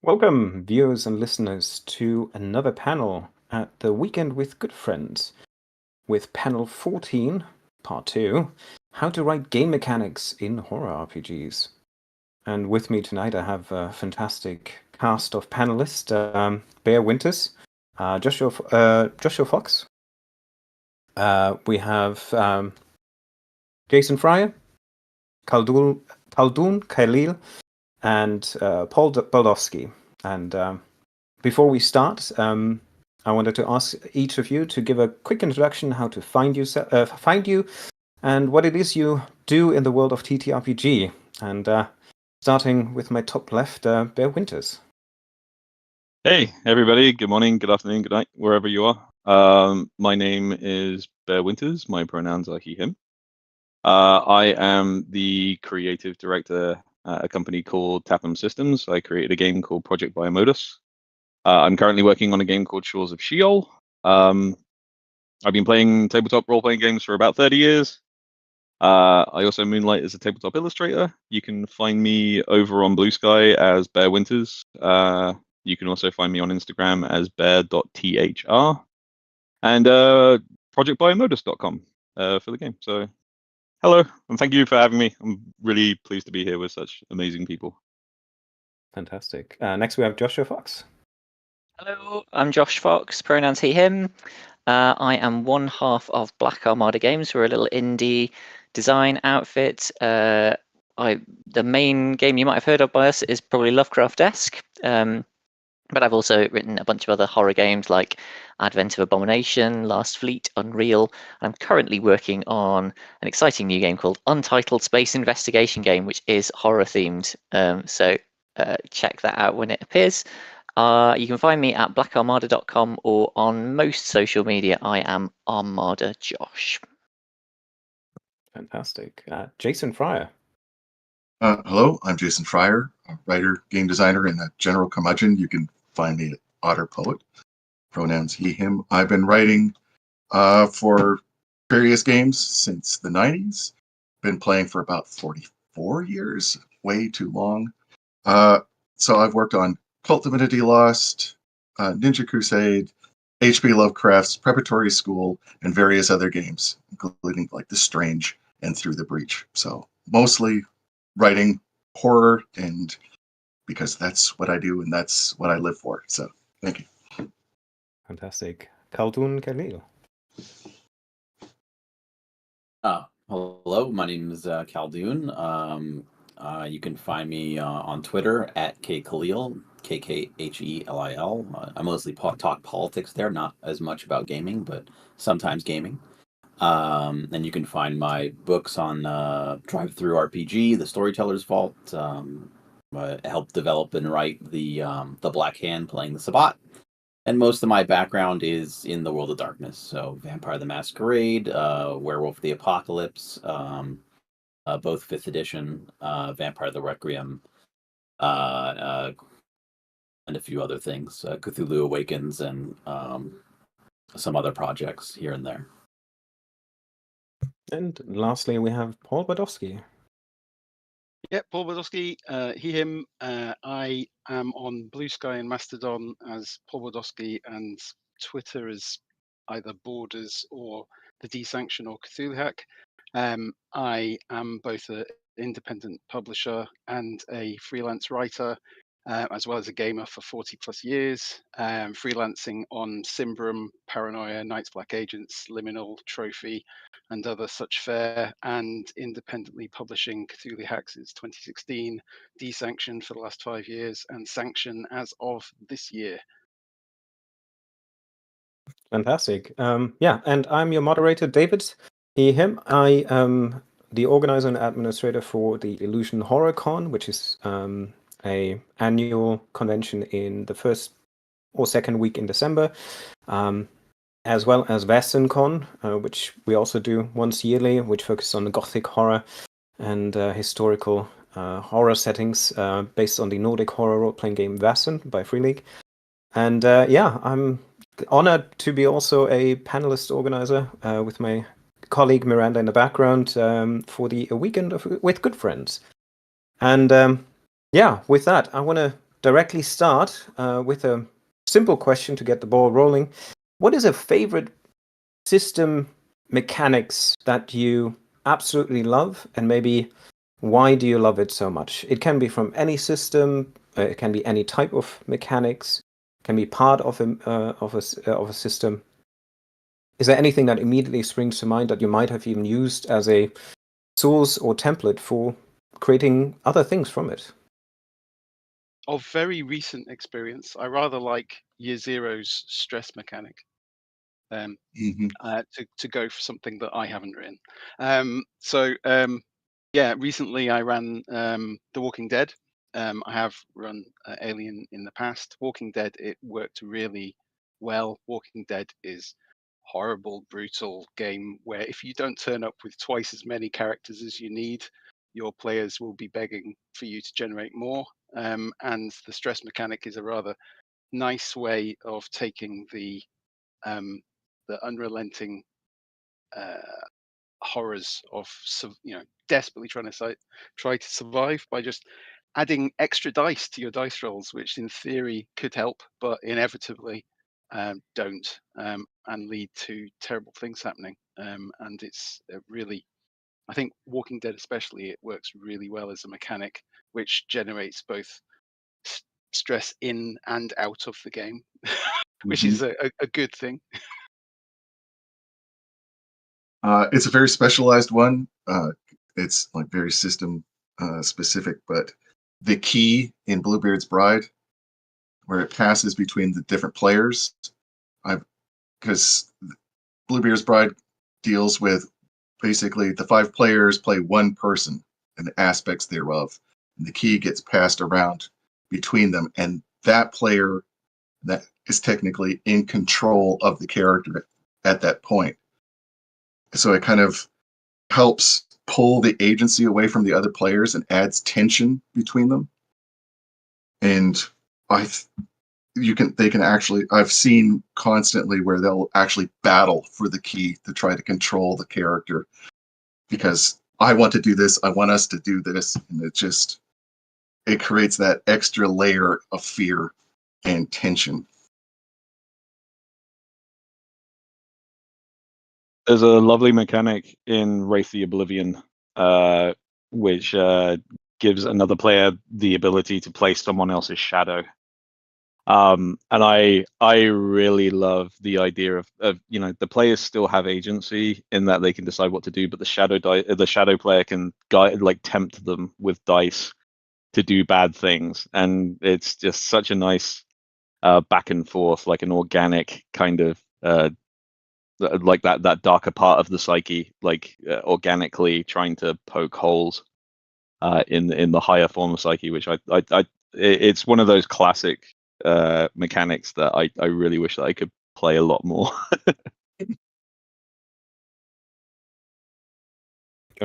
Welcome, viewers and listeners, to another panel at the Weekend with Good Friends, with panel 14, part 2, How to Write Game Mechanics in Horror RPGs. And with me tonight I have a fantastic cast of panelists, Bear Winters, Joshua Fox, we have Jason Fryer, Khaldoun, Khelil, and Paul Baldowski. And before we start, I wanted to ask each of you to give a quick introduction how to find you, and what it is you do in the world of TTRPG. And starting with my top left, Bear Winters. Hey, everybody. Good morning, good afternoon, good night, wherever you are. My name is Bear Winters. My pronouns are he, him. I am the creative director at a company called Tapham Systems. I created a game called Project Biomodus. I'm currently working on a game called Shores of Sheol. I've been playing tabletop role-playing games for about 30 years. I also moonlight as a tabletop illustrator. You can find me over on Blue Sky as Bear Winters. You can also find me on Instagram as bear.thr and projectbiomodus.com for the game. So hello, and thank you for having me. I'm really pleased to be here with such amazing people. Fantastic. Next we have Joshua Fox. Hello, I'm Josh Fox, pronouns he, him. I am one half of Black Armada Games. We're a little indie design outfit. The main game you might have heard of by us is probably Lovecraft-esque, but I've also written a bunch of other horror games like Advent of Abomination, Last Fleet, Unreal. I'm currently working on an exciting new game called Untitled Space Investigation Game, which is horror themed. So check that out when it appears. You can find me at blackarmada.com or on most social media. I am Armada Josh. Fantastic. Jason Fryer. Hello, I'm Jason Fryer, a writer, game designer, and a general curmudgeon. You can find me at Otter Poet, pronouns he, him. I've been writing for various games since the 90s. Been playing for about 44 years, way too long. So I've worked on Cult Divinity Lost, Ninja Crusade, H.P. Lovecraft's Preparatory School, and various other games, including like The Strange and Through the Breach. So mostly writing horror, and because that's what I do and that's what I live for. So thank you. Fantastic. Khaldoun Khelil. Hello, my name is Khaldoun. You can find me on Twitter at Khelil, KKHELIL. I mostly talk politics there, not as much about gaming, but sometimes gaming. And you can find my books on Drive Through RPG, The Storyteller's Vault. I helped develop and write the Black Hand playing the Sabbat. And most of my background is in the World of Darkness. So Vampire the Masquerade, Werewolf the Apocalypse, both 5th edition, Vampire the Requiem, and a few other things, Cthulhu Awakens, and some other projects here and there. And lastly, we have Paul Baldowski. Yeah, Paul Baldowski, he, him. I am on Blue Sky and Mastodon as Paul Baldowski, and Twitter is either Borders or the Desanction or Cthulhu Hack. I am both an independent publisher and a freelance writer, as well as a gamer for 40 plus years, freelancing on Simbrum, Paranoia, Night's Black Agents, Liminal, Trophy, and other such fare, and independently publishing Cthulhu Hacks since 2016, Desanction for the last 5 years, and Sanction as of this year. Fantastic. Yeah, and I'm your moderator, David, he, him. I am the organizer and administrator for the Illusion Horror Con, which is a annual convention in the first or second week in December, as well as WesternCon, which we also do once yearly, which focuses on the Gothic horror and historical horror settings based on the Nordic horror role-playing game Western by Free League. And yeah, I'm honored to be also a panelist organizer with my colleague Miranda in the background for the Weekend with Good Friends. And yeah, with that, I want to directly start with a simple question to get the ball rolling. What is a favorite system mechanics that you absolutely love, and maybe why do you love it so much? It can be from any system, it can be any type of mechanics, it can be part of a system. Is there anything that immediately springs to mind that you might have even used as a source or template for creating other things from it? Of very recent experience, I rather like Year Zero's stress mechanic. To go for something that I haven't written. Yeah, recently I ran The Walking Dead. I have run Alien in the past. Walking Dead, it worked really well. Walking Dead is horrible, brutal game where if you don't turn up with twice as many characters as you need, your players will be begging for you to generate more. And the stress mechanic is a rather nice way of taking the unrelenting horrors of desperately try to survive by just adding extra dice to your dice rolls, which in theory could help, but inevitably don't, and lead to terrible things happening. And it's really, I think Walking Dead especially, it works really well as a mechanic, which generates both stress in and out of the game, which is a good thing. It's a very specialized one. It's like very system specific, but the key in Bluebeard's Bride, where it passes between the different players, because Bluebeard's Bride deals with basically the 5 players play one person and the aspects thereof, and the key gets passed around between them, and that player that is technically in control of the character at that point. So it kind of helps pull the agency away from the other players and adds tension between them. And they can actually, I've seen constantly where they'll actually battle for the key to try to control the character because I want to do this, I want us to do this, and it creates that extra layer of fear and tension. There's a lovely mechanic in Wraith the Oblivion, which gives another player the ability to play someone else's shadow. And I really love the idea of the players still have agency in that they can decide what to do, but the shadow player can tempt them with dice to do bad things, and it's just such a nice back and forth, like an organic kind of like that darker part of the psyche, organically trying to poke holes in the higher form of psyche, which it's one of those classic mechanics that I really wish that I could play a lot more.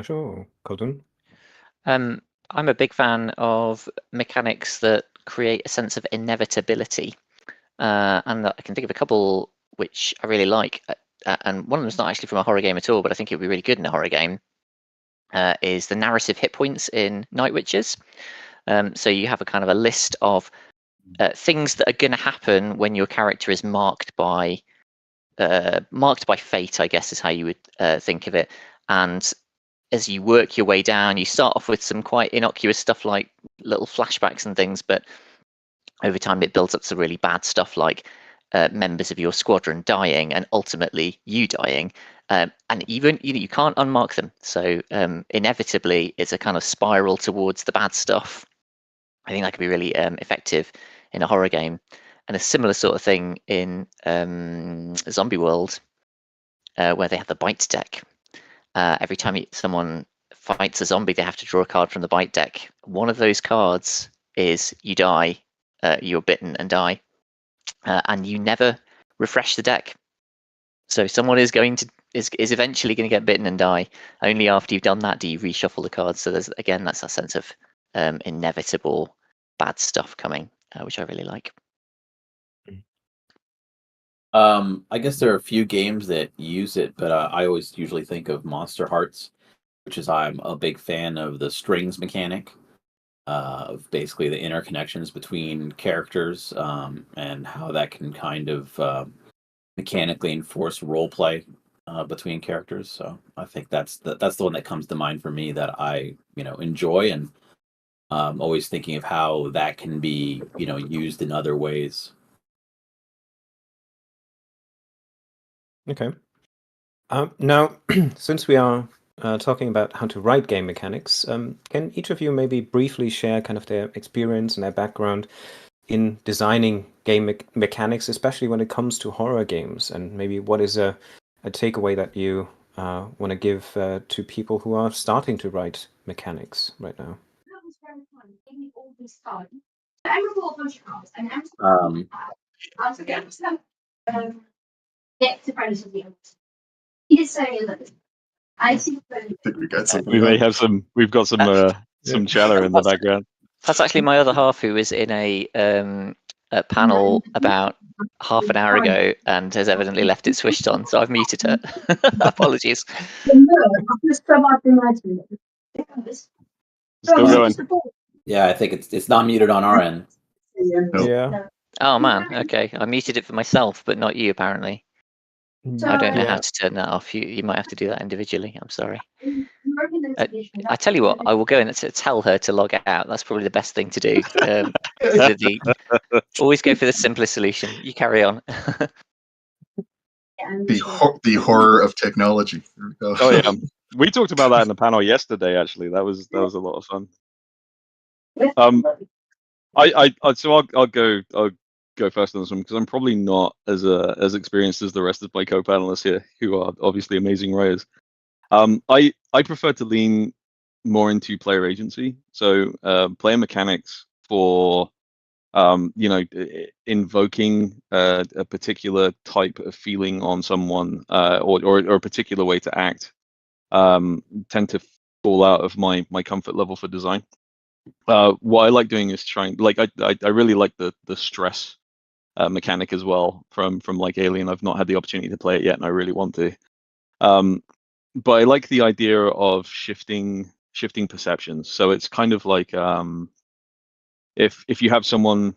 Sure, Khaldoun. I'm a big fan of mechanics that create a sense of inevitability, and I can think of a couple which I really like. And one of them's not actually from a horror game at all, but I think it would be really good in a horror game. Is the narrative hit points in Night Witches. So you have a kind of a list of things that are going to happen when your character is marked by fate, I guess is how you would think of it. And as you work your way down, you start off with some quite innocuous stuff like little flashbacks and things, but over time it builds up to really bad stuff like members of your squadron dying and ultimately you dying. And even you can't unmark them. So inevitably it's a kind of spiral towards the bad stuff. I think that could be really effective in a horror game. And a similar sort of thing in Zombie World, where they have the bite deck. Every time someone fights a zombie, they have to draw a card from the bite deck. One of those cards is you die, you're bitten and die, and you never refresh the deck. So someone is eventually going to get bitten and die. Only after you've done that do you reshuffle the cards. So that's a sense of inevitable bad stuff coming, which I really like. I guess there are a few games that use it, but I always usually think of Monster Hearts, which is I'm a big fan of the strings mechanic. of basically the interconnections between characters, and how that can kind of mechanically enforce role play between characters. So I think that's the one that comes to mind for me that I enjoy, and always thinking of how that can be used in other ways. Okay. Now, since we are talking about how to write game mechanics, can each of you maybe briefly share kind of their experience and their background in designing game mechanics, especially when it comes to horror games, and maybe what is a takeaway that you want to give to people who are starting to write mechanics right now? Um, I think we got somebody. We may have some. We've got some chatter in the background. That's actually my other half, who was in a panel about half an hour ago and has evidently left it switched on, so I've muted her. Apologies. Still going. yeah, I think it's not muted on our end. Nope. Yeah. Oh man, okay. I muted it for myself, but not you apparently. I don't know how Yeah. to turn that off. You might have to do that individually. I'm sorry. I tell you what, I will go in and tell her to log out. That's probably the best thing to do. Always go for the simplest solution. You carry on. The horror of technology. There we go. Oh yeah, we talked about that in the panel yesterday. Actually, that was a lot of fun. So I'll go first on this one because I'm probably not as experienced as the rest of my co-panelists here, who are obviously amazing writers. I prefer to lean more into player agency, so player mechanics for invoking a particular type of feeling on someone, or a particular way to act, tend to fall out of my comfort level for design. What I like doing is trying, like I really like the stress mechanic as well from like Alien. I've not had the opportunity to play it yet, and I really want to. But I like the idea of shifting perceptions. So it's kind of like if you have someone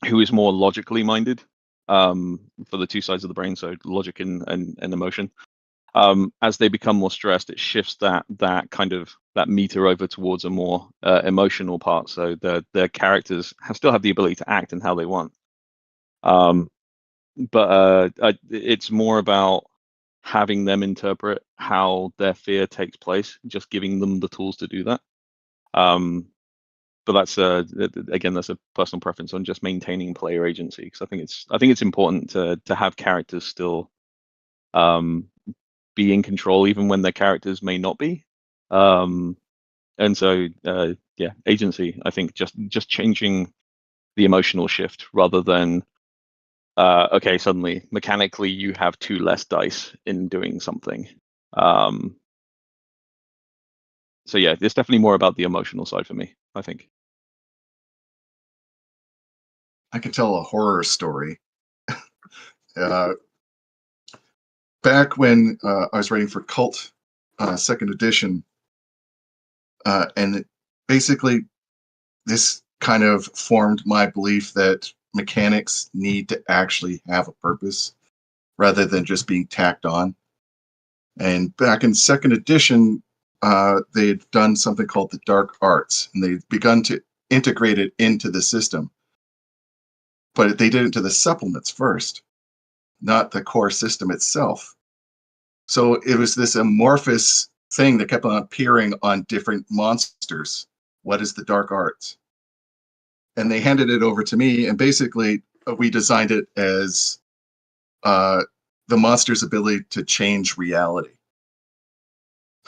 who is more logically minded, for the two sides of the brain, so logic and emotion. As they become more stressed, it shifts that meter over towards a more emotional part. So the characters still have the ability to act in how they want. But it's more about having them interpret how their fear takes place, just giving them the tools to do that. But that's again, that's a personal preference on just maintaining player agency, because I think it's important to have characters still be in control even when their characters may not be. And so yeah, agency, I think just changing the emotional shift rather than okay, suddenly mechanically you have 2 less dice in doing something. So yeah, it's definitely more about the emotional side for me, I think. I could tell a horror story. Back when I was writing for Cult, 2nd edition, and basically this kind of formed my belief that mechanics need to actually have a purpose rather than just being tacked on. And back in 2nd edition, they had done something called the dark arts, and they'd begun to integrate it into the system. But they did it to the supplements first, not the core system itself. So it was this amorphous thing that kept on appearing on different monsters. What is the dark arts? And they handed it over to me, and basically we designed it as the monster's ability to change reality,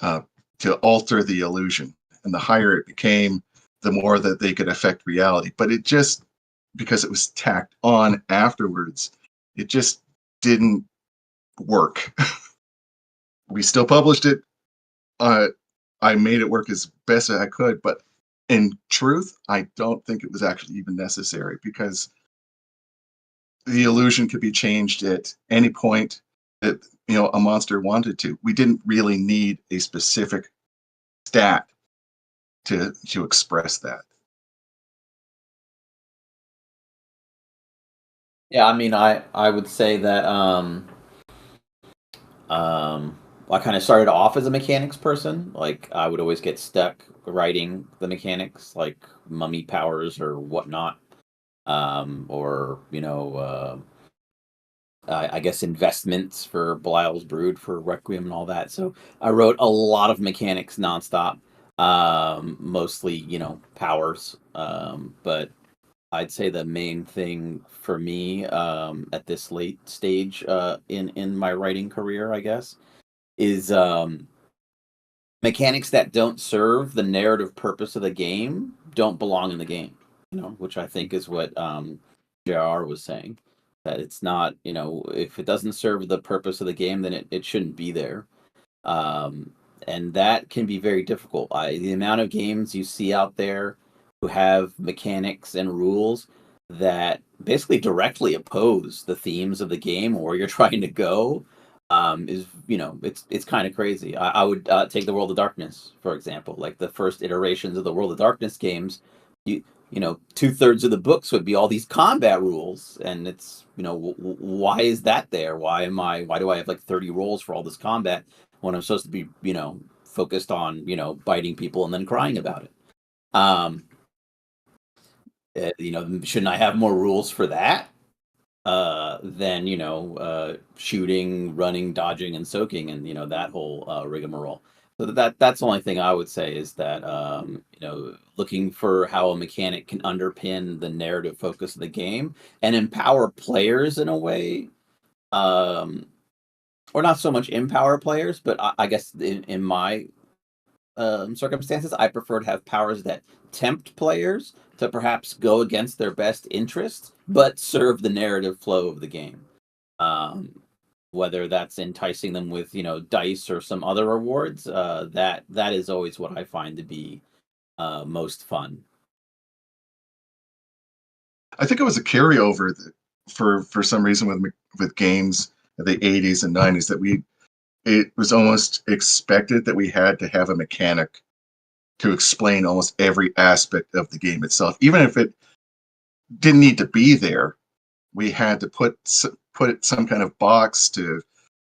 to alter the illusion. And the higher it became, the more that they could affect reality. But it just, because it was tacked on afterwards, it just didn't work. We still published it. I made it work as best as I could, but in truth, I don't think it was actually even necessary, because the illusion could be changed at any point that a monster wanted to. We didn't really need a specific stat to express that. Yeah, I mean, I would say that I kind of started off as a mechanics person. Like, I would always get stuck writing the mechanics, like mummy powers or whatnot, or I guess investments for Belial's Brood for Requiem and all that. So I wrote a lot of mechanics nonstop, mostly powers, but I'd say the main thing for me at this late stage in my writing career, I guess, is mechanics that don't serve the narrative purpose of the game don't belong in the game. Which I think is what JR was saying. That it's not, if it doesn't serve the purpose of the game, then it shouldn't be there. Um, and that can be very difficult. The amount of games you see out there who have mechanics and rules that basically directly oppose the themes of the game or where you're trying to go is it's kind of crazy. I would take the World of Darkness for example. Like the first iterations of the World of Darkness games, two-thirds of the books would be all these combat rules, and it's why is that there? Why do I have like 30 rolls for all this combat when I'm supposed to be focused on biting people and then crying about it? Shouldn't I have more rules for that than shooting, running, dodging, and soaking, and that whole rigmarole? So that's the only thing I would say is that looking for how a mechanic can underpin the narrative focus of the game and empower players in a way, or not so much empower players, but I guess in my circumstances, I prefer to have powers that tempt players to perhaps go against their best interests, but serve the narrative flow of the game. Whether that's enticing them with dice or some other rewards, that is always what I find to be most fun. I think it was a carryover for some reason with games of the 80s and 90s that it was almost expected that we had to have a mechanic to explain almost every aspect of the game itself, even if it didn't need to be there. We had to put some kind of box to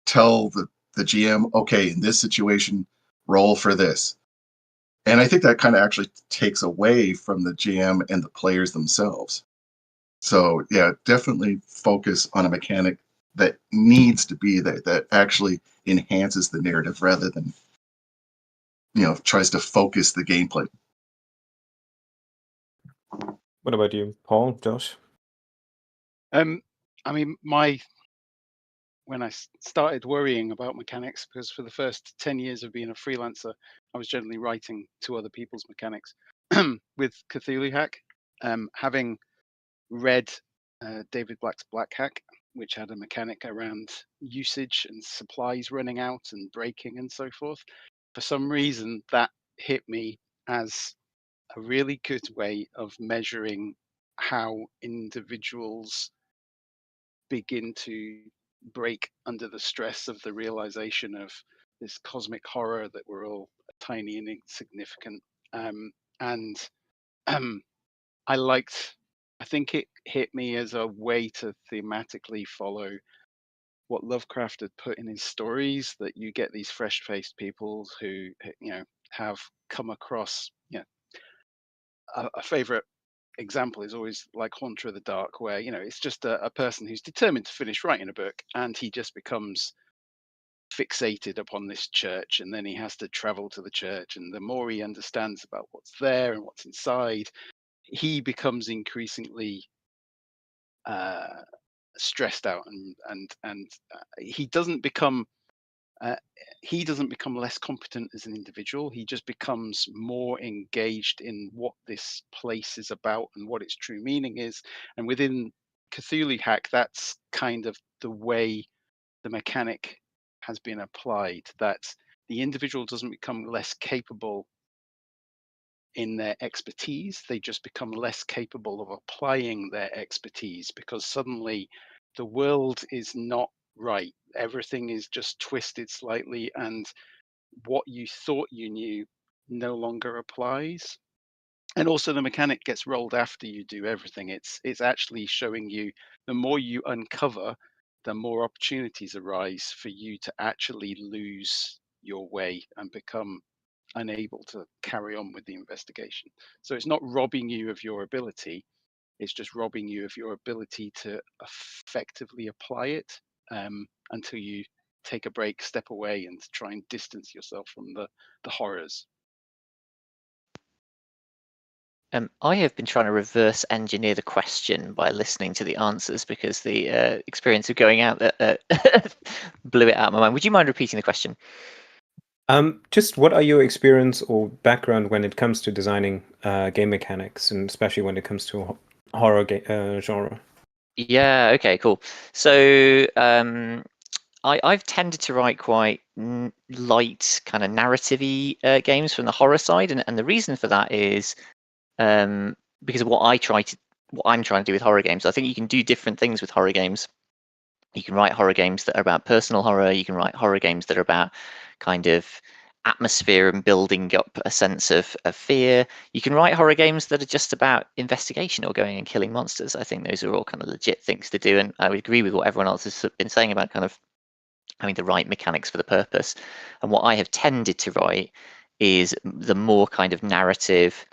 tell the GM, okay, in this situation, roll for this. And I think that kind of actually takes away from the GM and the players themselves. So yeah, definitely focus on a mechanic that needs to be there, that actually enhances the narrative rather than tries to focus the gameplay. What about you, Paul, Josh? I mean, when I started worrying about mechanics, because for the first 10 years of being a freelancer, I was generally writing to other people's mechanics. With Cthulhu Hack, having read David Black's Black Hack, which had a mechanic around usage and supplies running out and breaking and so forth, for some reason that hit me as a really good way of measuring how individuals begin to break under the stress of the realization of this cosmic horror that we're all tiny and insignificant. And I think it hit me as a way to thematically follow what Lovecraft had put in his stories, that you get these fresh-faced people who have come across a favorite example is always like Haunter of the Dark, where it's just a person who's determined to finish writing a book, and he just becomes fixated upon this church, and then he has to travel to the church, and the more he understands about what's there and what's inside, he becomes increasingly stressed out, and he doesn't become less competent as an individual. He just becomes more engaged in what this place is about and what its true meaning is. And within Cthulhu Hack, that's kind of the way the mechanic has been applied, that the individual doesn't become less capable in their expertise. They just become less capable of applying their expertise, because suddenly the world is not right. Everything is just twisted slightly, and what you thought you knew no longer applies. And also the mechanic gets rolled after you do everything. It's actually showing you the more you uncover, the more opportunities arise for you to actually lose your way and become unable to carry on with the investigation. So it's not robbing you of your ability, it's just robbing you of your ability to effectively apply it, until you take a break, step away, and try and distance yourself from the horrors. I have been trying to reverse engineer the question by listening to the answers because the experience of going out blew it out of my mind. Would you mind repeating the question? Just what are your experience or background when it comes to designing game mechanics, and especially when it comes to horror genre? Yeah, okay, cool. So I've tended to write quite light kind of narrative-y games from the horror side, and the reason for that is because of what I'm trying to do with horror games. I think you can do different things with horror games. You can write horror games that are about personal horror. You can write horror games that are about kind of atmosphere and building up a sense of fear. You can write horror games that are just about investigation or going and killing monsters. I think those are all kind of legit things to do, and I would agree with what everyone else has been saying about kind of having the right mechanics for the purpose. And what I have tended to write is the more kind of narrative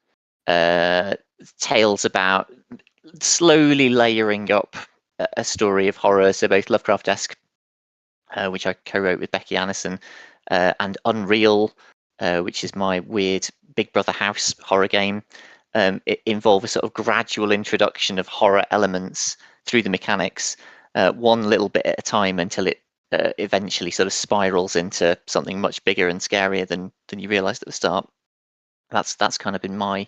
tales about slowly layering up a story of horror. So both Lovecraft-esque, which I co-wrote with Becky Annison, and Unreal, which is my weird Big Brother house horror game. It involves a sort of gradual introduction of horror elements through the mechanics, one little bit at a time, until it eventually sort of spirals into something much bigger and scarier than you realized at the start. That's kind of been my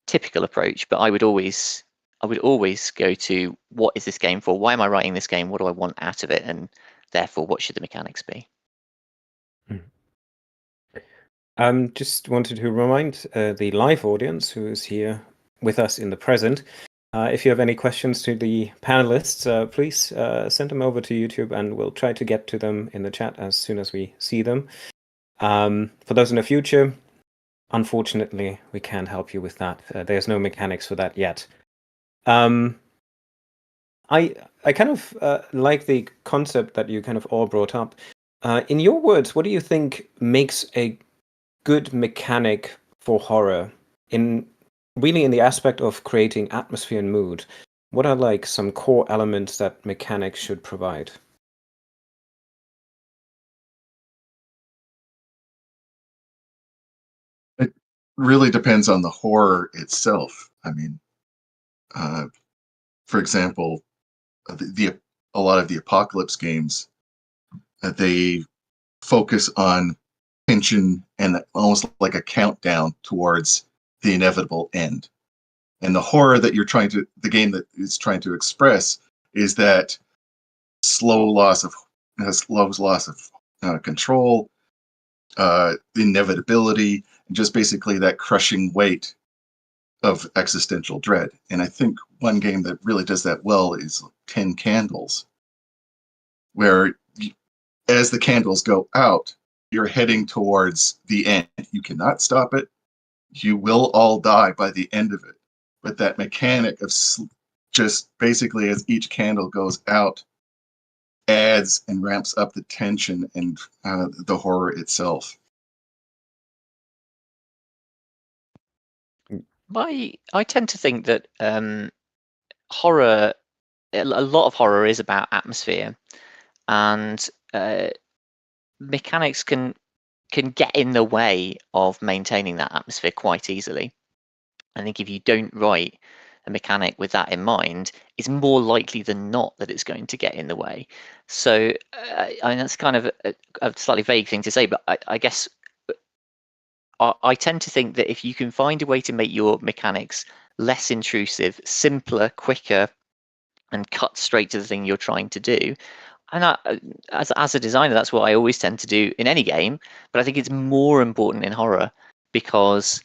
typical approach, but I would always go to, what is this game for? Why am I writing this game? What do I want out of it? And therefore, what should the mechanics be? Just wanted to remind the live audience who is here with us in the present, if you have any questions to the panelists, please send them over to YouTube and we'll try to get to them in the chat as soon as we see them. For those in the future, unfortunately, we can't help you with that. There's no mechanics for that yet. I kind of like the concept that you kind of all brought up. In your words, what do you think makes a good mechanic for horror, in the aspect of creating atmosphere and mood? What are like some core elements that mechanics should provide? It really depends on the horror itself. I mean, for example, a lot of the apocalypse games, they focus on tension and almost like a countdown towards the inevitable end. And the horror that the game that is trying to express is that slow loss of control, the inevitability, and just basically that crushing weight of existential dread. And I think one game that really does that well is 10 Candles, where as the candles go out, you're heading towards the end. You cannot stop it. You will all die by the end of it. But that mechanic of just basically as each candle goes out adds and ramps up the tension and the horror itself. I tend to think that horror, a lot of horror is about atmosphere, and mechanics can get in the way of maintaining that atmosphere quite easily. I think if you don't write a mechanic with that in mind, it's more likely than not that it's going to get in the way. So I mean, that's kind of a slightly vague thing to say, but I guess I tend to think that if you can find a way to make your mechanics less intrusive, simpler, quicker, and cut straight to the thing you're trying to do, and as a designer, that's what I always tend to do in any game. But I think it's more important in horror, because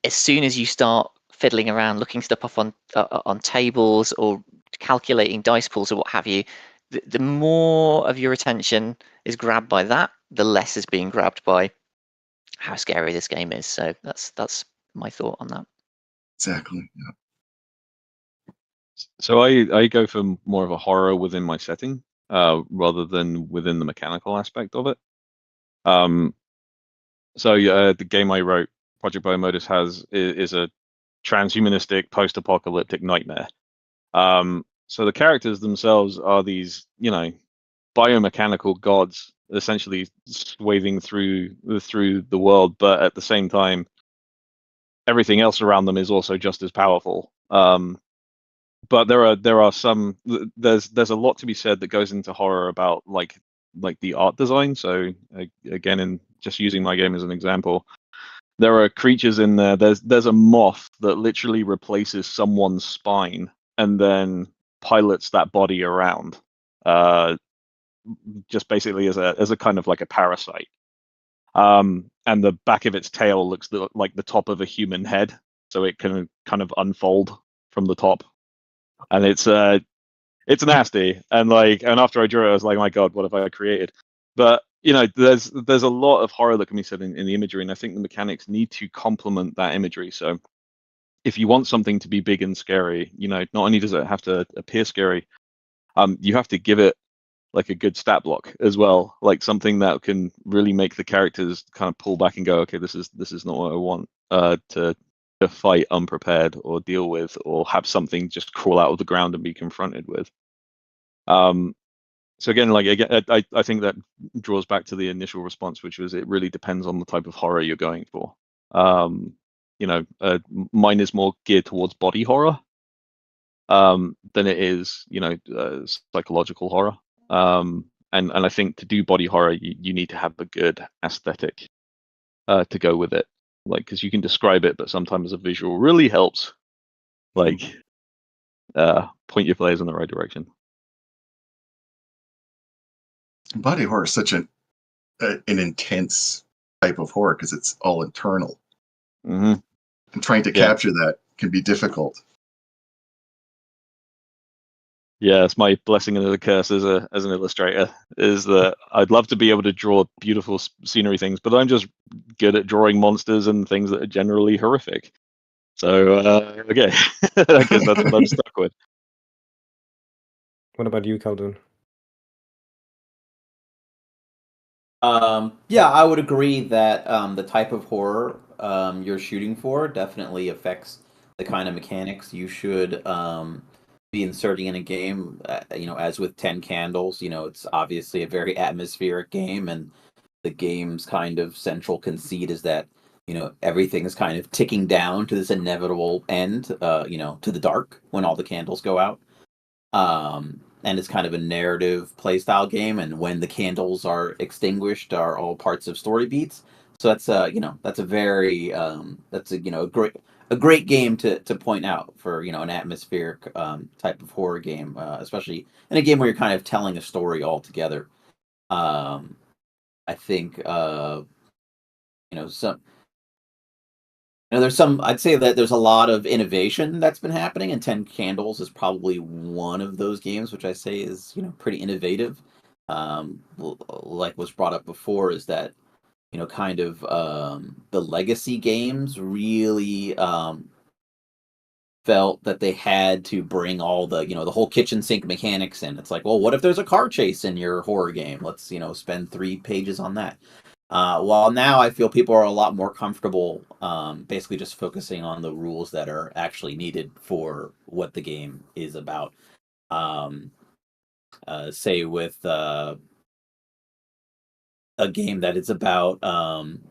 as soon as you start fiddling around, looking stuff up on tables or calculating dice pools or what have you, the more of your attention is grabbed by that, the less is being grabbed by how scary this game is. So that's my thought on that. Exactly. Yeah. So I go for more of a horror within my setting, rather than within the mechanical aspect of it. So the game I wrote, Project Biomodus, is a transhumanistic post-apocalyptic nightmare. So the characters themselves are these, biomechanical gods, essentially waving through the world, but at the same time, everything else around them is also just as powerful. But there are some there's a lot to be said that goes into horror about like the art design. So again, in just using my game as an example, there are creatures in there. There's a moth that literally replaces someone's spine and then pilots that body around, just basically as a kind of like a parasite. And the back of its tail looks like the top of a human head, so it can kind of unfold from the top, and it's nasty. And after I drew it, I was like, my God, what have I created? But there's a lot of horror that can be said in the imagery, and I think the mechanics need to complement that imagery. So if you want something to be big and scary, not only does it have to appear scary, you have to give it like a good stat block as well, like something that can really make the characters kind of pull back and go, okay, this is not what I want to fight unprepared or deal with, or have something just crawl out of the ground and be confronted with. So again, I think that draws back to the initial response, which was it really depends on the type of horror you're going for. Mine is more geared towards body horror than it is, psychological horror. And I think to do body horror, you need to have a good aesthetic to go with it, because you can describe it, but sometimes a visual really helps, point your players in the right direction. Body horror is such an intense type of horror because it's all internal. Mm-hmm. And trying to capture that can be difficult. Yeah, it's my blessing and a curse as an illustrator, is that I'd love to be able to draw beautiful scenery things, but I'm just good at drawing monsters and things that are generally horrific. So, okay, I guess that's what I'm stuck with. What about you, Khaldoun? Yeah, I would agree that the type of horror you're shooting for definitely affects the kind of mechanics you should be inserting in a game. As with 10 Candles, it's obviously a very atmospheric game, and the game's kind of central conceit is that everything is kind of ticking down to this inevitable end, to the dark when all the candles go out. And it's kind of a narrative playstyle game, and when the candles are extinguished are all parts of story beats. So that's that's a very that's a great game to point out for an atmospheric type of horror game, especially in a game where you're kind of telling a story altogether. I think some I'd say that there's a lot of innovation that's been happening, and 10 Candles is probably one of those games, which I say is, pretty innovative. Like was brought up before, is that, kind of the legacy games really felt that they had to bring all the whole kitchen sink mechanics in. It's like, well, what if there's a car chase in your horror game? Let's, spend 3 pages on that. While now I feel people are a lot more comfortable basically just focusing on the rules that are actually needed for what the game is about. Say with a game that is about,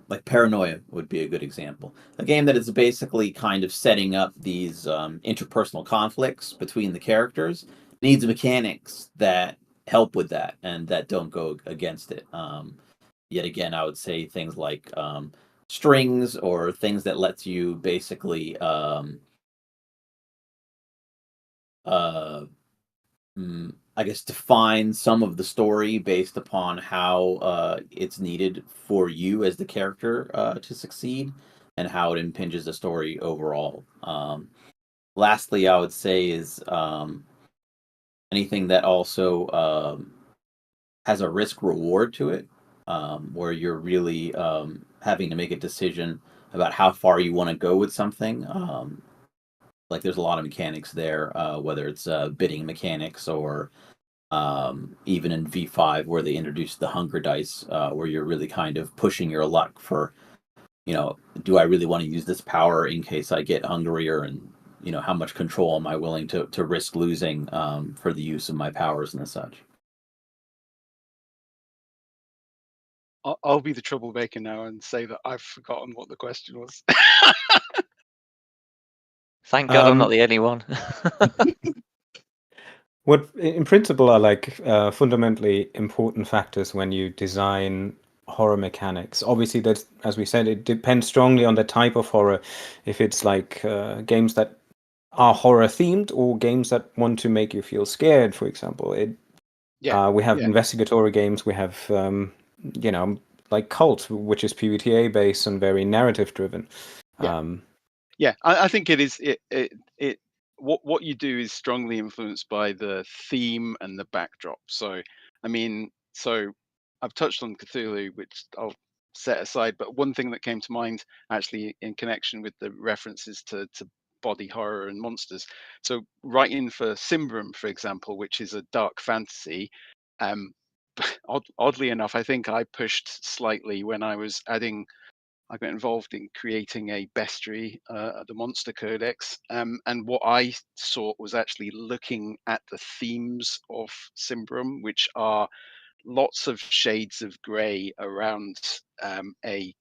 like Paranoia would be a good example. A game that is basically kind of setting up these interpersonal conflicts between the characters needs mechanics that help with that and that don't go against it. Yet again, I would say things like strings, or things that lets you basically I guess define some of the story based upon how it's needed for you as the character to succeed, and how it impinges the story overall. Lastly, I would say is anything that also has a risk reward to it, where you're really having to make a decision about how far you want to go with something. like there's a lot of mechanics there, whether it's bidding mechanics or even in V5 where they introduced the hunger dice, where you're really kind of pushing your luck for, do I really want to use this power in case I get hungrier, and how much control am I willing to risk losing for the use of my powers and such. I'll be the troublemaker now and say that I've forgotten what the question was. Thank God I'm not the only one. What, in principle, are like fundamentally important factors when you design horror mechanics? Obviously, that, as we said, it depends strongly on the type of horror. If it's like games that are horror themed, or games that want to make you feel scared, for example. We have investigatory games. We have like Cult, which is PBTA based and very narrative driven. I think it is. What you do is strongly influenced by the theme and the backdrop. So, I've touched on Cthulhu, which I'll set aside. But one thing that came to mind, actually, in connection with the references to body horror and monsters. So, writing for Simbrum, for example, which is a dark fantasy. Oddly enough, I think I pushed slightly when I got involved in creating a bestiary, the Monster Codex, and what I sought was actually looking at the themes of Simbrum, which are lots of shades of grey around a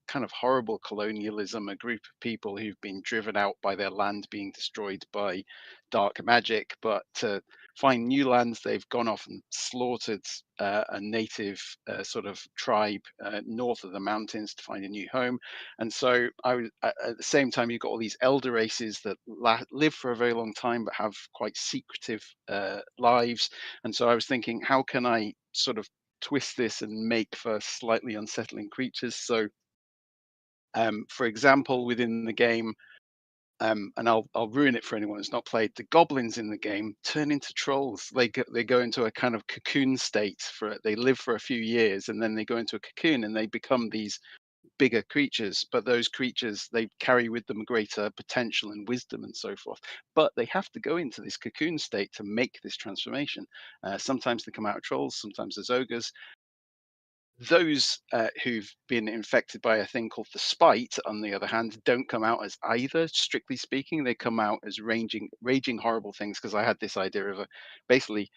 kind of horrible colonialism, a group of people who've been driven out by their land being destroyed by dark magic, but to find new lands, they've gone off and slaughtered a native sort of tribe north of the mountains to find a new home. And so at the same time, you've got all these elder races that live for a very long time but have quite secretive lives. And so I was thinking, how can I sort of twist this and make for slightly unsettling creatures? So for example, within the game, and I'll ruin it for anyone who's not played, the goblins in the game turn into trolls. They go into a kind of cocoon state they live for a few years, and then they go into a cocoon and they become these bigger creatures. But those creatures, they carry with them greater potential and wisdom and so forth. But they have to go into this cocoon state to make this transformation. Sometimes they come out of trolls, sometimes as ogres. Those who've been infected by a thing called the spite, on the other hand, don't come out as either. Strictly speaking, they come out as raging horrible things. Because I had this idea of basically,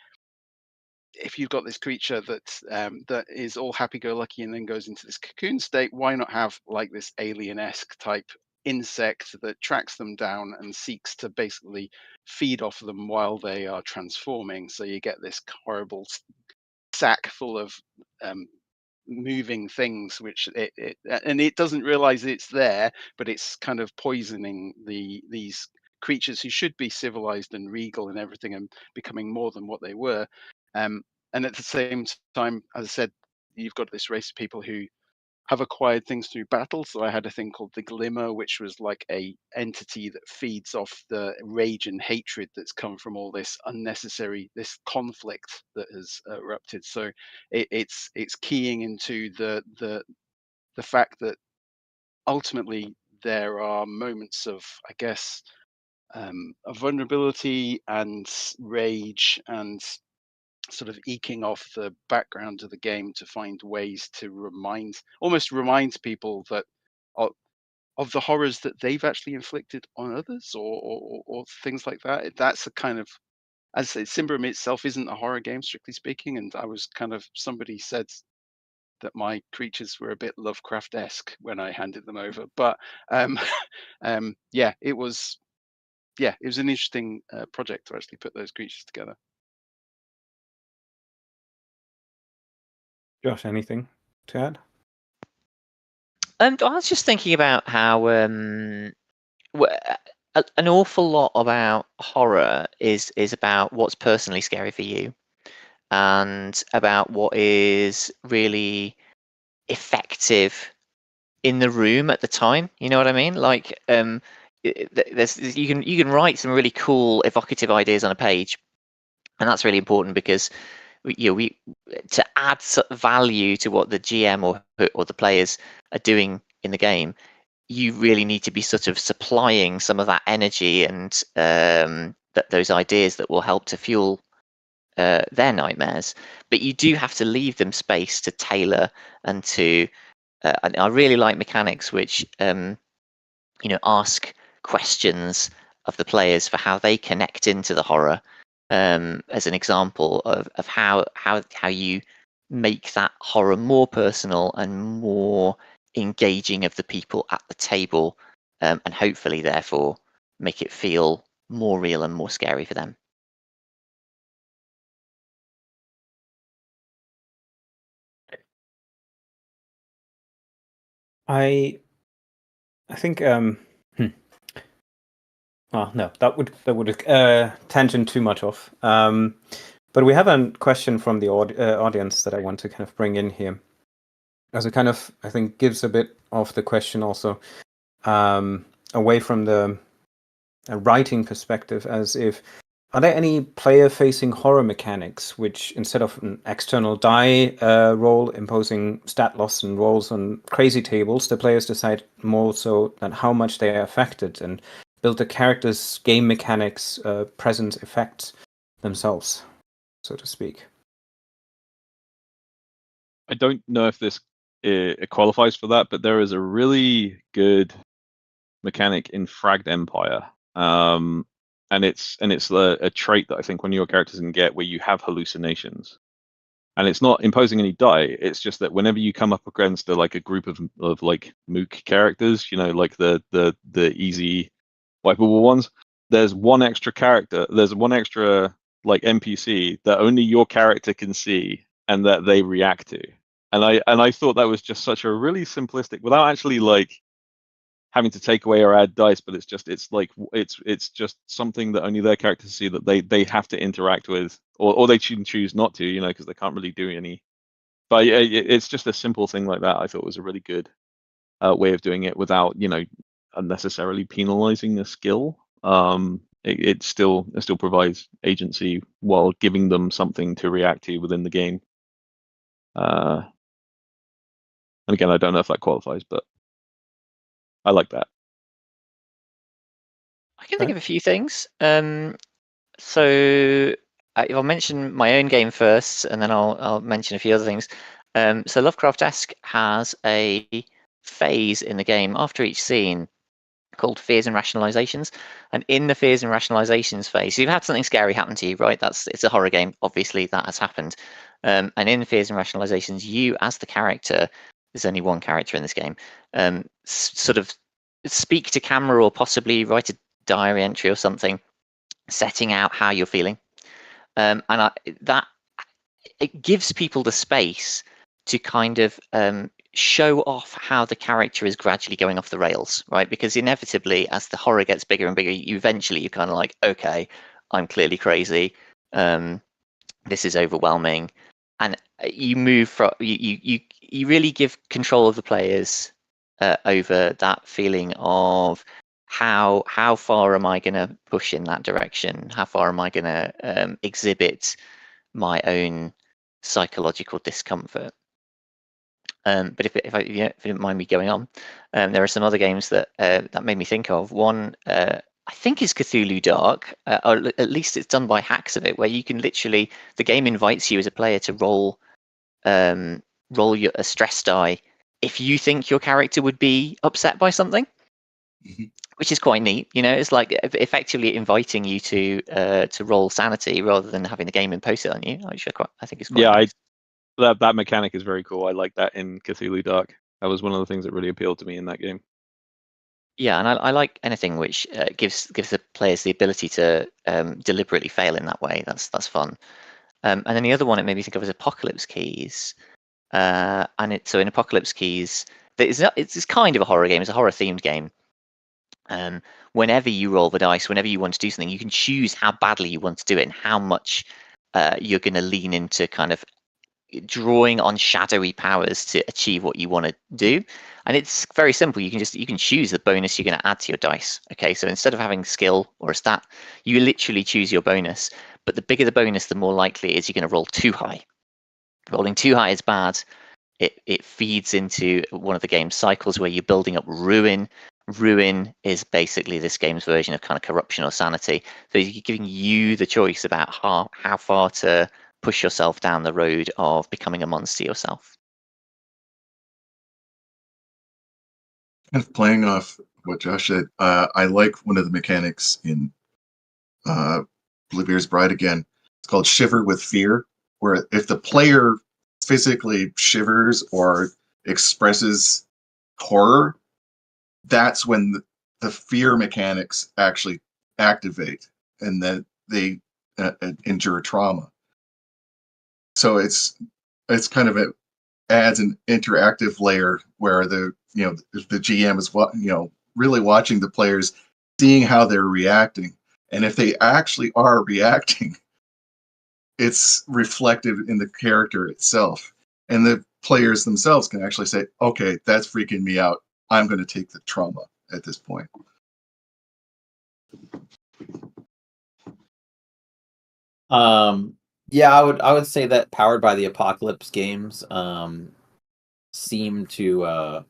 if you've got this creature that is all happy-go-lucky and then goes into this cocoon state, why not have like this alien-esque type insect that tracks them down and seeks to basically feed off them while they are transforming? So you get this horrible sack full of moving things, which it doesn't realize it's there, but it's kind of poisoning these creatures who should be civilized and regal and everything, and becoming more than what they were. And at the same time, as I said, you've got this race of people who have acquired things through battle. So I had a thing called the Glimmer, which was like a entity that feeds off the rage and hatred that's come from all this conflict that has erupted. So it's keying into the fact that ultimately there are moments of, I guess, of vulnerability and rage, and sort of eking off the background of the game to find ways to almost remind people that of the horrors that they've actually inflicted on others, or things like that. That's a kind of, as I say, Simbrum itself isn't a horror game, strictly speaking, and I was kind of, somebody said that my creatures were a bit Lovecraft-esque when I handed them over, but it was an interesting project to actually put those creatures together. Josh, anything to add? I was just thinking about how an awful lot about horror is about what's personally scary for you, and about what is really effective in the room at the time. You know what I mean? Like, you can write some really cool evocative ideas on a page, and that's really important because we to add value to what the GM or the players are doing in the game. you really need to be sort of supplying some of that energy and those ideas that will help to fuel their nightmares. But you do have to leave them space to tailor and to. I really like mechanics which ask questions of the players for how they connect into the horror. As an example of how you make that horror more personal and more engaging of the people at the table, and hopefully therefore make it feel more real and more scary for them. I think oh no, that would tangent too much off. But we have a question from the audience that I want to kind of bring in here, as it kind of, I think, gives a bit of the question also away from the writing perspective, as if, are there any player-facing horror mechanics which, instead of an external die roll imposing stat loss and rolls on crazy tables, the players decide more so than how much they are affected and build the characters' game mechanics, presence, effects themselves, so to speak? I don't know if this it qualifies for that, but there is a really good mechanic in Fragged Empire, and it's a trait that I think one of your characters can get, where you have hallucinations, and it's not imposing any die. It's just that whenever you come up against a group of like mook characters, like the easy wipeable ones, there's one extra character, there's one extra like NPC that only your character can see and that they react to. And I thought that was just such a really simplistic, without actually like having to take away or add dice, but it's just something that only their characters see, that they have to interact with, or they choose not to, because they can't really do any. But it's just a simple thing like that. I thought was a really good way of doing it without unnecessarily penalizing the skill. It still provides agency while giving them something to react to within the game. And again, I don't know if that qualifies, but I like that. I can think of a few things. So I'll mention my own game first, and then I'll mention a few other things. So Lovecraft-esque has a phase in the game after each scene called Fears and Rationalizations, and in the Fears and Rationalizations phase, you've had something scary happen to you, right? It's a horror game, obviously that has happened. And in Fears and Rationalizations, you as the character, there's only one character in this game, sort of speak to camera or possibly write a diary entry or something, setting out how you're feeling, and that it gives people the space to kind of show off how the character is gradually going off the rails, right? Because inevitably, as the horror gets bigger and bigger, you're kind of like, okay, I'm clearly crazy. This is overwhelming, and you move from you really give control of the players over that feeling of how far am I going to push in that direction? How far am I going to exhibit my own psychological discomfort? But if you don't mind me going on, there are some other games that that made me think of. One I think is Cthulhu Dark, or at least it's done by hacks of it, where you can literally, the game invites you as a player to roll a stress die if you think your character would be upset by something. Which is quite neat, it's like effectively inviting you to roll sanity rather than having the game impose it on you. I think it's quite nice. That mechanic is very cool. I like that in Cthulhu Dark. That was one of the things that really appealed to me in that game. Yeah, and I like anything which gives the players the ability to deliberately fail in that way. That's fun. And then the other one it made me think of is Apocalypse Keys. So in Apocalypse Keys, it's kind of a horror game. It's a horror themed game. Whenever you roll the dice, whenever you want to do something, you can choose how badly you want to do it and how much you're going to lean into kind of drawing on shadowy powers to achieve what you want to do. And it's very simple. You can choose the bonus you're going to add to your dice. Okay, so instead of having skill or a stat, you literally choose your bonus. But the bigger the bonus, the more likely it is you're going to roll too high. Rolling too high is bad. it feeds into one of the game's cycles where you're building up ruin. Ruin is basically this game's version of kind of corruption or sanity. So it's giving you the choice about how far to push yourself down the road of becoming a monster yourself. Kind of playing off what Josh said, I like one of the mechanics in Bluebeard's Bride again. It's called Shiver with Fear, where if the player physically shivers or expresses horror, that's when the fear mechanics actually activate, and then they endure trauma. So it's kind of adds an interactive layer where the GM is really watching the players, seeing how they're reacting, and if they actually are reacting, it's reflected in the character itself, and the players themselves can actually say, okay, that's freaking me out, I'm going to take the trauma at this point. Yeah, I would say that Powered by the Apocalypse games seem to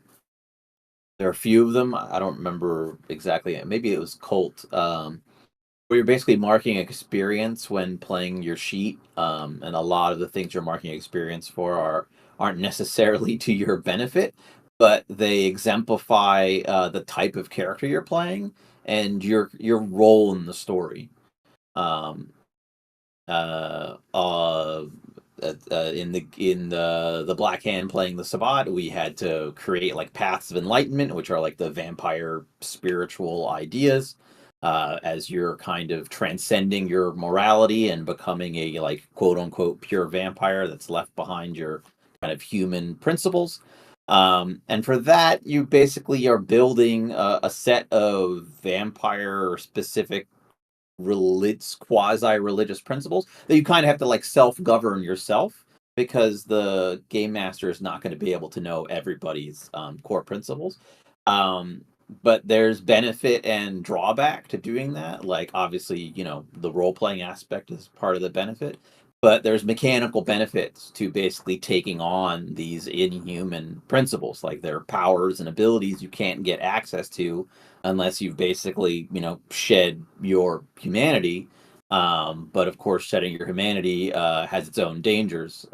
there are a few of them. I don't remember exactly. Maybe it was Cult, where you're basically marking experience when playing your sheet, and a lot of the things you're marking experience for aren't necessarily to your benefit, but they exemplify the type of character you're playing and your role in the story. Um, in the Black Hand playing the Sabbat, we had to create like paths of enlightenment, which are like the vampire spiritual ideas, as you're kind of transcending your morality and becoming a like quote unquote pure vampire that's left behind your kind of human principles. And for that, you basically are building a set of vampire specific quasi-religious principles that you kind of have to like self-govern yourself, because the game master is not going to be able to know everybody's core principles. But there's benefit and drawback to doing that. Like obviously, the role-playing aspect is part of the benefit, but there's mechanical benefits to basically taking on these inhuman principles. Like there are powers and abilities you can't get access to unless you've basically, shed your humanity. But of course, shedding your humanity has its own dangers,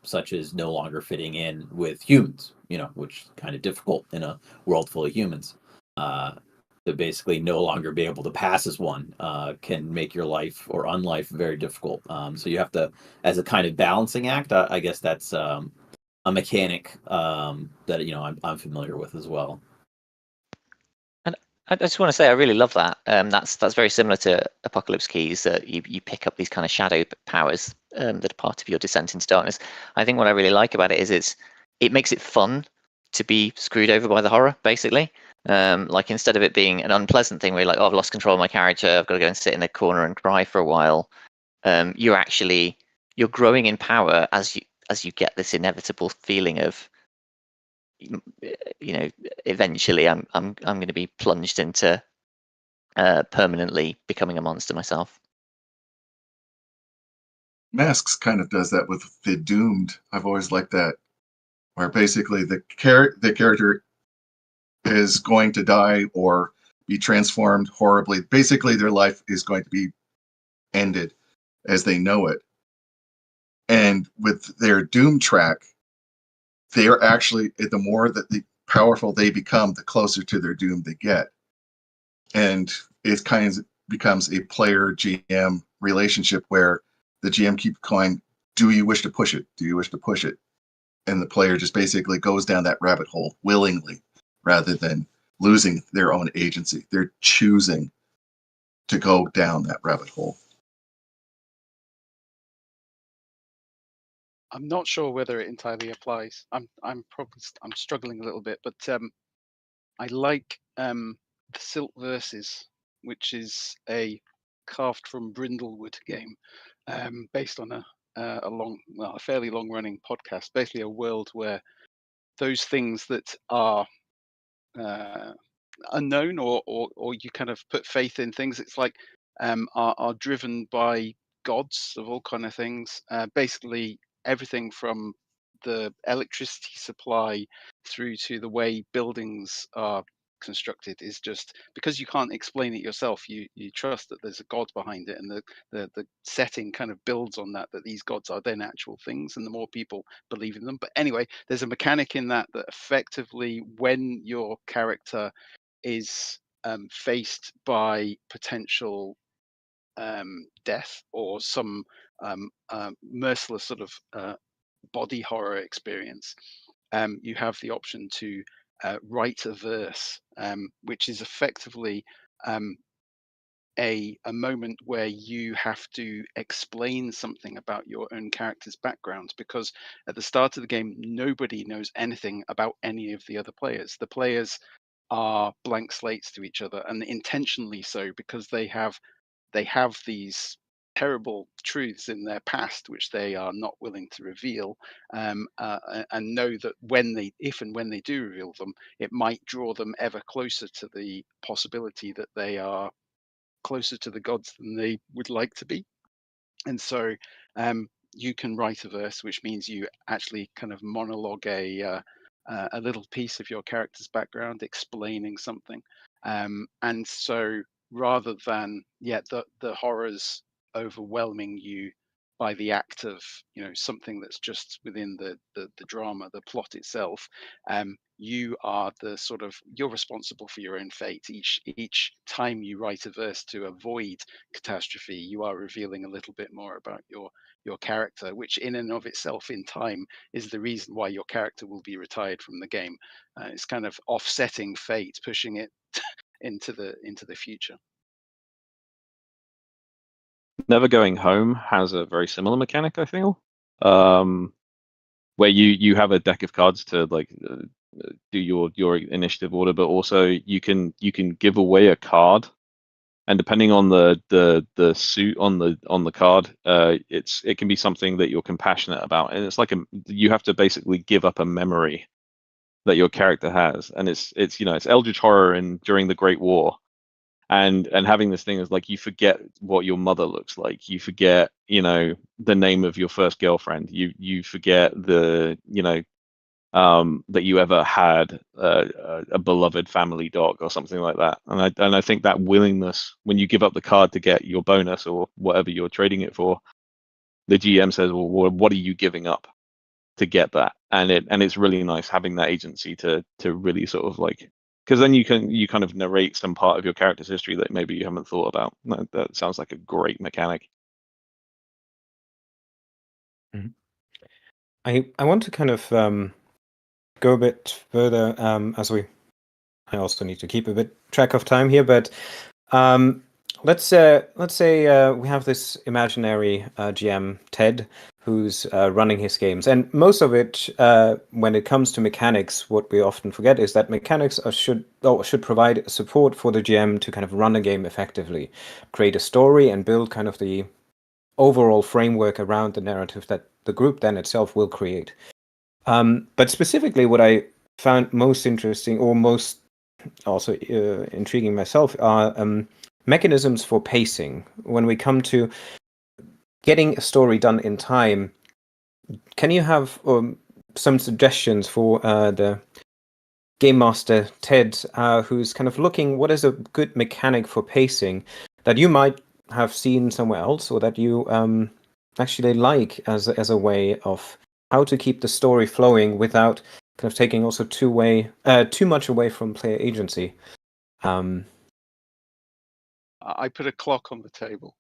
such as no longer fitting in with humans, which is kind of difficult in a world full of humans. To basically no longer be able to pass as one can make your life or unlife very difficult. So you have to, as a kind of balancing act, I guess that's a mechanic that I'm familiar with as well. I just want to say I really love that. That's very similar to Apocalypse Keys, that you pick up these kind of shadow powers that are part of your descent into darkness. I think what I really like about it is it makes it fun to be screwed over by the horror, basically. Like instead of it being an unpleasant thing where you're like, oh, I've lost control of my character, I've got to go and sit in a corner and cry for a while. You're growing in power as you get this inevitable feeling of, eventually I'm going to be plunged into permanently becoming a monster myself. Masks kind of does that with the Doomed. I've always liked that, where basically the character is going to die or be transformed horribly. Basically, their life is going to be ended as they know it. And with their Doom track, they're actually, the more that the powerful they become, the closer to their doom they get. And it kind of becomes a player GM relationship where the GM keeps going, do you wish to push it? Do you wish to push it? And the player just basically goes down that rabbit hole willingly, rather than losing their own agency. They're choosing to go down that rabbit hole. I'm not sure whether it entirely applies. I'm struggling a little bit, but I like the Silt Verses, which is a carved from Brindlewood game, based on a fairly long running podcast. Basically, a world where those things that are unknown or you kind of put faith in things, it's like are driven by gods of all kind of things. Basically everything from the electricity supply through to the way buildings are constructed is just because you can't explain it yourself. You trust that there's a god behind it, and the setting kind of builds on that these gods are then actual things, and the more people believe in them. But anyway, there's a mechanic in that effectively, when your character is faced by potential death or some merciless sort of body horror experience, you have the option to write a verse, which is effectively a moment where you have to explain something about your own character's background, because at the start of the game, nobody knows anything about any of the other players. The players are blank slates to each other, and intentionally so, because they have these terrible truths in their past which they are not willing to reveal, and know that if and when they do reveal them, it might draw them ever closer to the possibility that they are closer to the gods than they would like to be. And so you can write a verse, which means you actually kind of monologue a little piece of your character's background explaining something. And so rather than the horrors overwhelming you by the act of something that's just within the drama, the plot itself, you are you're responsible for your own fate. Each time you write a verse to avoid catastrophe, you are revealing a little bit more about your character, which in and of itself in time is the reason why your character will be retired from the game. It's kind of offsetting fate, pushing it into the future. Never Going Home has a very similar mechanic, I feel, where you have a deck of cards to do your initiative order, but also you can give away a card, and depending on the suit on the card, it can be something that you're compassionate about, and it's like you have to basically give up a memory that your character has, and it's Eldritch horror and during the Great War. And having this thing is like you forget what your mother looks like, you forget the name of your first girlfriend, you forget that you ever had a beloved family dog or something like that. And I think that willingness, when you give up the card to get your bonus or whatever you're trading it for, the GM says, well, what are you giving up to get that? And it's really nice having that agency to really sort of because then you kind of narrate some part of your character's history that maybe you haven't thought about. That sounds like a great mechanic. Mm-hmm. I want to kind of go a bit further I also need to keep a bit track of time here, but let's say we have this imaginary GM Ted who's running his games, and most of it, when it comes to mechanics, what we often forget is that mechanics should provide support for the GM to kind of run a game effectively, create a story, and build kind of the overall framework around the narrative that the group then itself will create. But specifically, what I found most interesting, or most also intriguing myself, are mechanisms for pacing. When we come to getting a story done in time, can you have some suggestions for the game master Ted, who's kind of looking what is a good mechanic for pacing that you might have seen somewhere else, or that you actually like as a way of how to keep the story flowing without kind of taking also too much away from player agency? I put a clock on the table.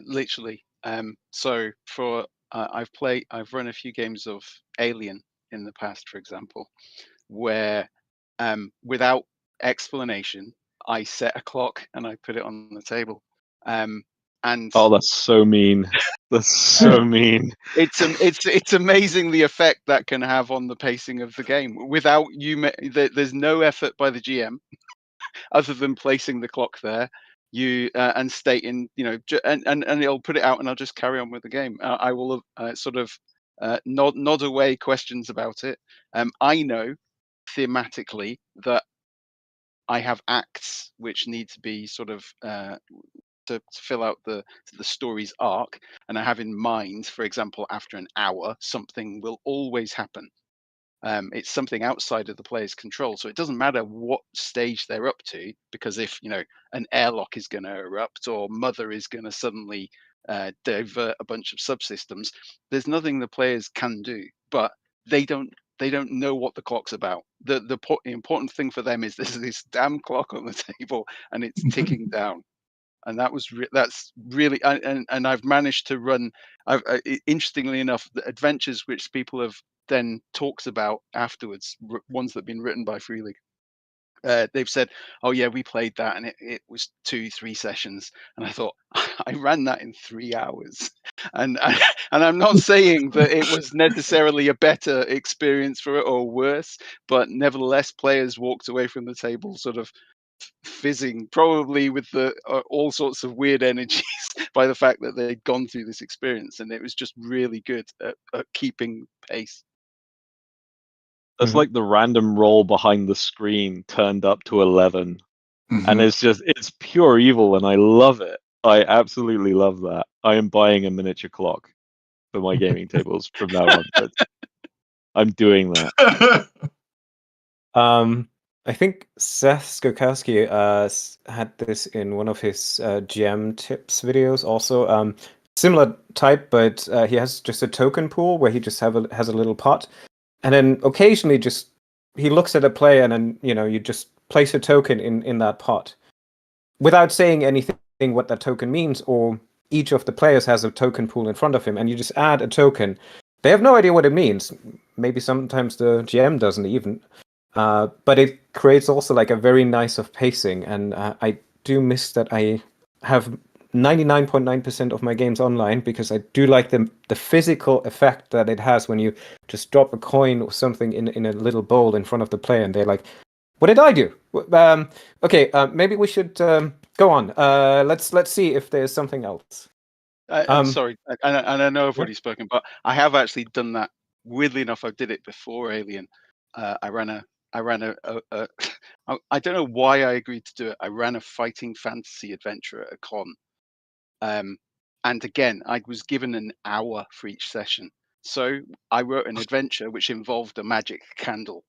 Literally. So for I've run a few games of Alien in the past, for example, where without explanation, I set a clock and I put it on the table. And oh, that's so mean. That's so mean. It's amazing the effect that can have on the pacing of the game. Without there's no effort by the GM other than placing the clock there. And stating, and it'll put it out, and I'll just carry on with the game. I will sort of nod away questions about it. I know thematically that I have acts which need to be sort of to fill out the story's arc, and I have in mind, for example, after an hour, something will always happen. It's something outside of the player's control, so it doesn't matter what stage they're up to, because if an airlock is going to erupt or Mother is going to suddenly divert a bunch of subsystems, there's nothing the players can do. But they don't know what the clock's about. The important thing for them is there's this damn clock on the table and it's ticking down. And that's really, and I've managed to run. Interestingly enough, the adventures which people have then talked about afterwards, ones that have been written by Free League, they've said, "Oh yeah, we played that, and it was 2-3 sessions." And I thought, I ran that in 3 hours, and I'm not saying that it was necessarily a better experience for it or worse, but nevertheless, players walked away from the table sort of fizzing, probably with the all sorts of weird energies by the fact that they'd gone through this experience, and it was just really good at keeping pace. It's like the random roll behind the screen turned up to 11, and it's pure evil, and I love it. I absolutely love that. I am buying a miniature clock for my gaming tables from now on. But I'm doing that. I think Seth Skokowski had this in one of his GM tips videos also. Similar type, but he has just a token pool where he just has a little pot. And then occasionally just he looks at a player and then, you just place a token in that pot without saying anything what that token means, or each of the players has a token pool in front of him and you just add a token. They have no idea what it means. Maybe sometimes the GM doesn't even. But it creates also like a very nice of pacing, and I do miss that I have 99.9% of my games online, because I do like the physical effect that it has when you just drop a coin or something in a little bowl in front of the player, and they're like, "What did I do?" Okay, maybe we should go on. Let's see if there's something else. I'm sorry, and I know I've already spoken, but I have actually done that. Weirdly enough, I did it before Alien. I ran a I don't know why I agreed to do it. I ran a fighting fantasy adventure at a con. And again, I was given an hour for each session. So I wrote an adventure which involved a magic candle.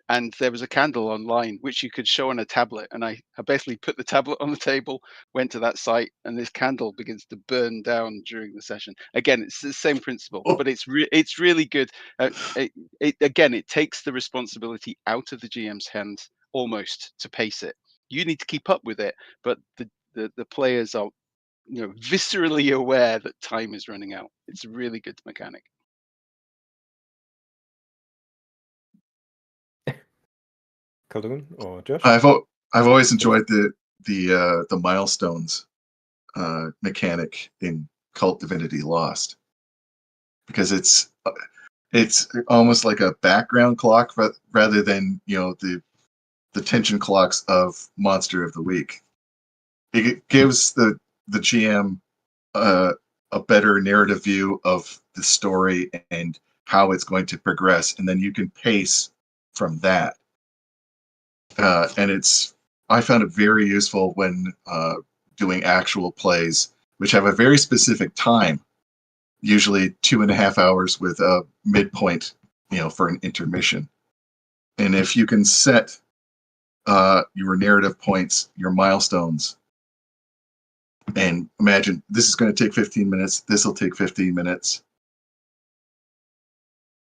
And there was a candle online which you could show on a tablet. And I basically put the tablet on the table, went to that site, and this candle begins to burn down during the session. Again, it's the same principle, but it's really good. It takes the responsibility out of the GM's hands almost to pace it. You need to keep up with it, but the players are viscerally aware that time is running out. It's a really good mechanic. Khaldoun or Josh? I've always enjoyed the milestones mechanic in Cult Divinity Lost, because it's almost like a background clock, rather than the tension clocks of Monster of the Week. It gives the GM a better narrative view of the story and how it's going to progress, and then you can pace from that. And I found it very useful when doing actual plays, which have a very specific time, usually 2.5 hours with a midpoint, for an intermission. And if you can set your narrative points, your milestones, and imagine this is going to take 15 minutes, this will take 15 minutes.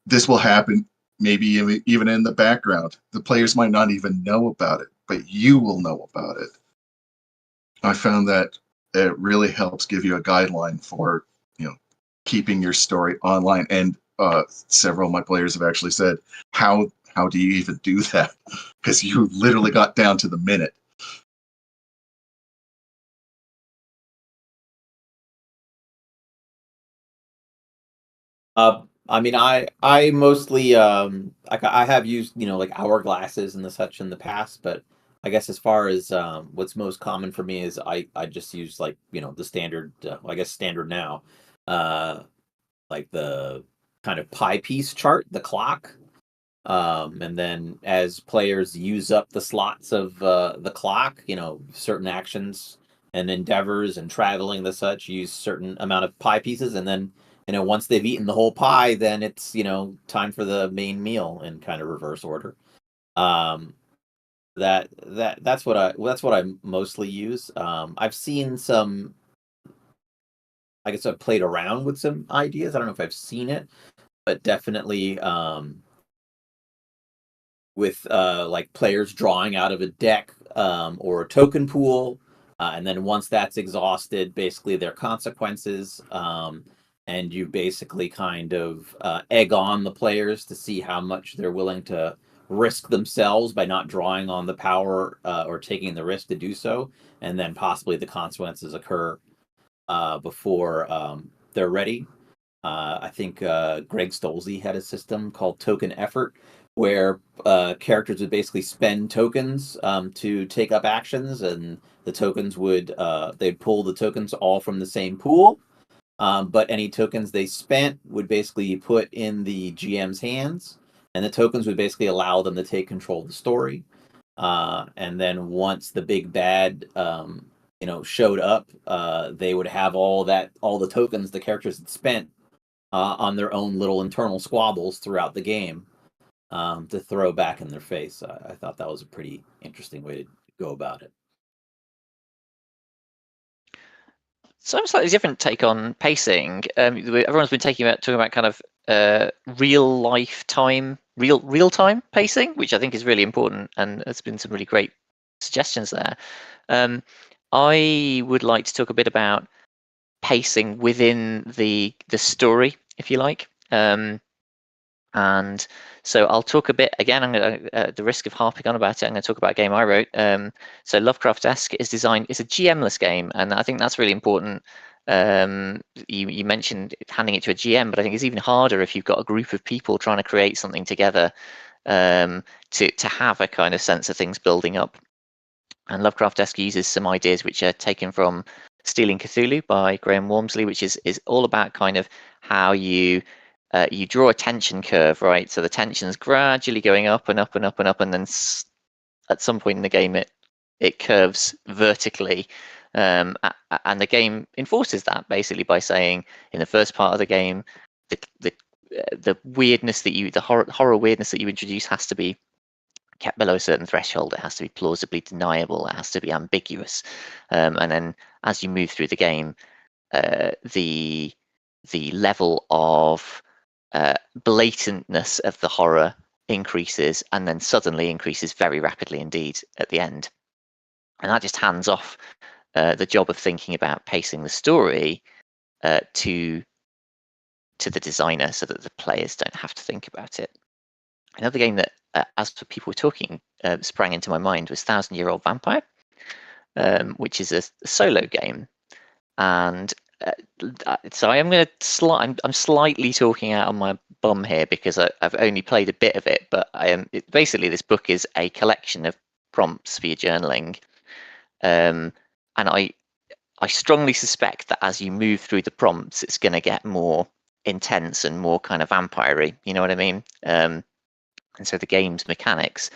This will happen maybe even in the background. The players might not even know about it, but you will know about it. I found that it really helps give you a guideline for keeping your story online. And several of my players have actually said, how do you even do that? Because you literally got down to the minute. I mean, I mostly I have used like hourglasses and the such in the past, but I guess as far as what's most common for me is I just use like the standard, I guess standard now, like the kind of pie piece chart, the clock, and then as players use up the slots of the clock, certain actions and endeavors and traveling the such use certain amount of pie pieces, and then once they've eaten the whole pie, then it's time for the main meal in kind of reverse order. That's what I mostly use. I've seen some. I guess I've played around with some ideas. I don't know if I've seen it, but definitely with like players drawing out of a deck or a token pool, and then once that's exhausted, basically their consequences, and you basically kind of egg on the players to see how much they're willing to risk themselves by not drawing on the power or taking the risk to do so, and then possibly the consequences occur before they're ready. I think Greg Stolze had a system called Token Effort, where characters would basically spend tokens to take up actions, and the tokens they'd pull the tokens all from the same pool. But any tokens they spent would basically put in the GM's hands, and the tokens would basically allow them to take control of the story. And then once the big bad showed up, they would have all the tokens the characters had spent on their own little internal squabbles throughout the game to throw back in their face. I thought that was a pretty interesting way to go about it. So I'm slightly different take on pacing. Everyone's been talking about kind of real time pacing, which I think is really important, and there's been some really great suggestions there. I would like to talk a bit about pacing within the story, if you like. And so I'll talk a bit again. I'm going to, at the risk of harping on about it, I'm going to talk about a game I wrote. So Lovecraft-esque is designed. It's a GM-less game, and I think that's really important. You mentioned handing it to a GM, but I think it's even harder if you've got a group of people trying to create something together to have a kind of sense of things building up. And Lovecraft-esque uses some ideas which are taken from Stealing Cthulhu by Graham Walmsley, which is all about kind of how you draw a tension curve, right? So the tension's gradually going up and up and up and up, and then at some point in the game it curves vertically, and the game enforces that basically by saying in the first part of the game the weirdness the horror weirdness that you introduce has to be kept below a certain threshold. It has to be plausibly deniable. It has to be ambiguous, and then as you move through the game, the level of blatantness of the horror increases, and then suddenly increases very rapidly indeed at the end. And that just hands off the job of thinking about pacing the story to the designer, so that the players don't have to think about it. Another game that, as for people were talking, sprang into my mind was 1,000-Year-Old Vampire, which is a solo game. And so I am going to I'm slightly talking out on my bum here because I've only played a bit of it, but basically this book is a collection of prompts for your journaling, and I strongly suspect that as you move through the prompts, it's going to get more intense and more kind of vampire-y, you know what I mean? And so the game's mechanics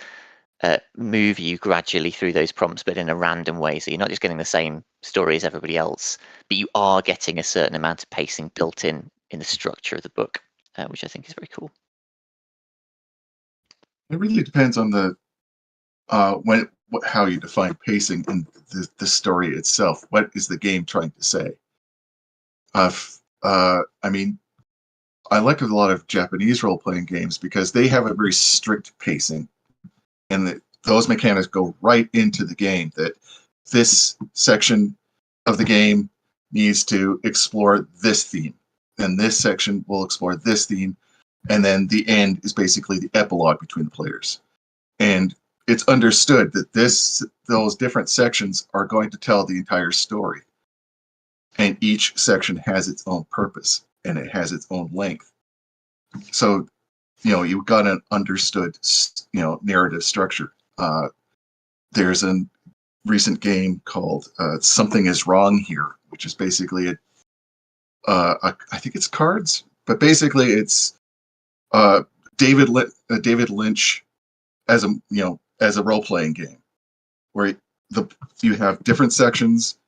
move you gradually through those prompts, but in a random way. So you're not just getting the same story as everybody else, but you are getting a certain amount of pacing built in the structure of the book, which I think is very cool. It really depends on the how you define pacing in the story itself. What is the game trying to say? I mean, I like a lot of Japanese role-playing games because they have a very strict pacing, and those mechanics go right into the game. That this section of the game needs to explore this theme, and this section will explore this theme, and then the end is basically the epilogue between the players. And it's understood that those different sections are going to tell the entire story, and each section has its own purpose and it has its own length. So, you've got an understood, narrative structure. There's a recent game called Something Is Wrong Here, which is basically I think it's cards, but basically it's David Lynch as a role-playing game, where you have different sections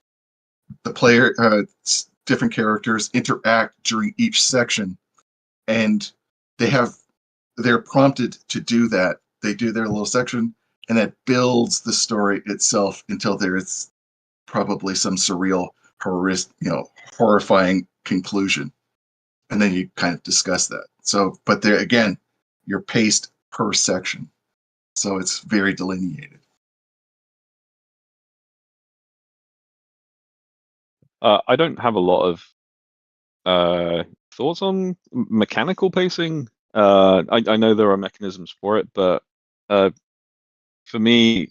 the player, different characters interact during each section, and they're prompted to do that. They do their little section, and that builds the story itself until there is probably some surreal, horrifying conclusion, and then you kind of discuss that. So, but there again, you're paced per section, so it's very delineated. I don't have a lot of thoughts on mechanical pacing. I know there are mechanisms for it, but for me,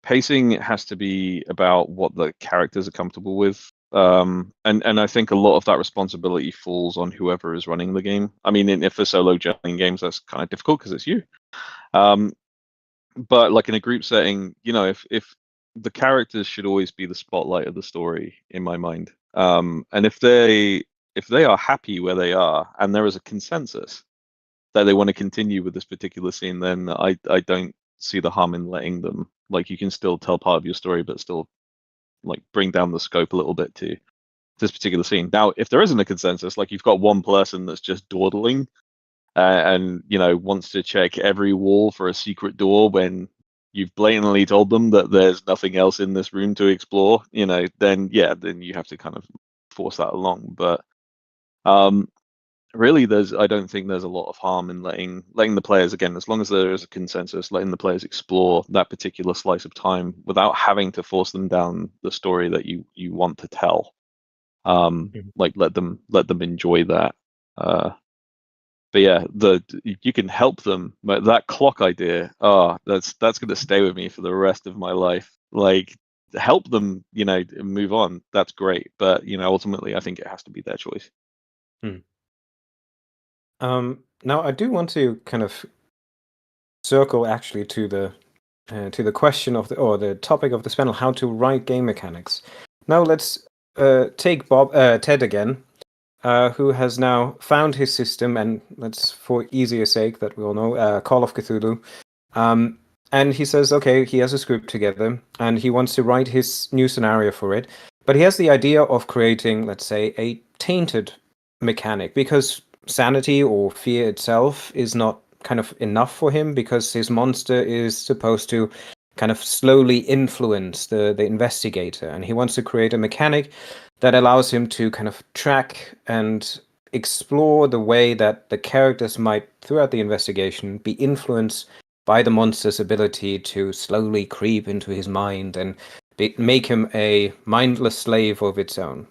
pacing has to be about what the characters are comfortable with. And I think a lot of that responsibility falls on whoever is running the game. I mean, if for solo journaling games, that's kind of difficult because it's you. But like in a group setting, if the characters should always be the spotlight of the story in my mind. And if they are happy where they are and there is a consensus that they want to continue with this particular scene, then I don't see the harm in letting them. Like, you can still tell part of your story, but still like bring down the scope a little bit to this particular scene. Now, if there isn't a consensus, like you've got one person that's just dawdling and wants to check every wall for a secret door when you've blatantly told them that there's nothing else in this room to explore, then you have to kind of force that along. But really, I don't think there's a lot of harm in letting the players, again, as long as there is a consensus, letting the players explore that particular slice of time without having to force them down the story that you want to tell. Like let them enjoy that. But yeah, you can help them. But that clock idea, that's going to stay with me for the rest of my life. Like, help them, move on. That's great. But ultimately, I think it has to be their choice. Now I do want to kind of circle actually to the question of the topic of this panel: how to write game mechanics. Now let's take Ted again, who has now found his system, and let's, for easier sake that we all know, Call of Cthulhu. And he says, okay, he has a script together, and he wants to write his new scenario for it. But he has the idea of creating, let's say, a tainted mechanic, because sanity or fear itself is not kind of enough for him, because his monster is supposed to kind of slowly influence the investigator, and he wants to create a mechanic that allows him to kind of track and explore the way that the characters might, throughout the investigation, be influenced by the monster's ability to slowly creep into his mind and make him a mindless slave of its own.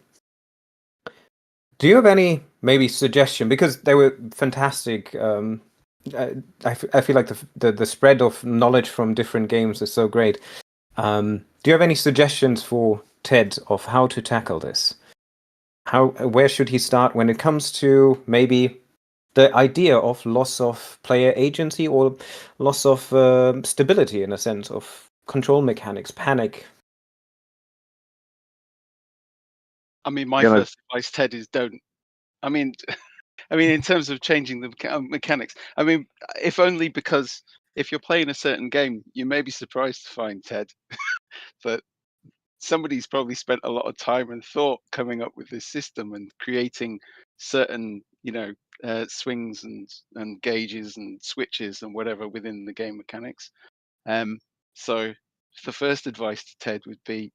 Do you have any maybe suggestion? Because they were fantastic. I feel like the spread of knowledge from different games is so great. Do you have any suggestions for Ted of how to tackle this? Where should he start when it comes to maybe the idea of loss of player agency or loss of stability, in a sense of control mechanics, panic? I mean, my first advice, Ted, is don't. I mean, in terms of changing the mechanics, I mean, if only because if you're playing a certain game, you may be surprised to find, Ted, that somebody's probably spent a lot of time and thought coming up with this system and creating certain, swings and gauges and switches and whatever within the game mechanics. So the first advice to Ted would be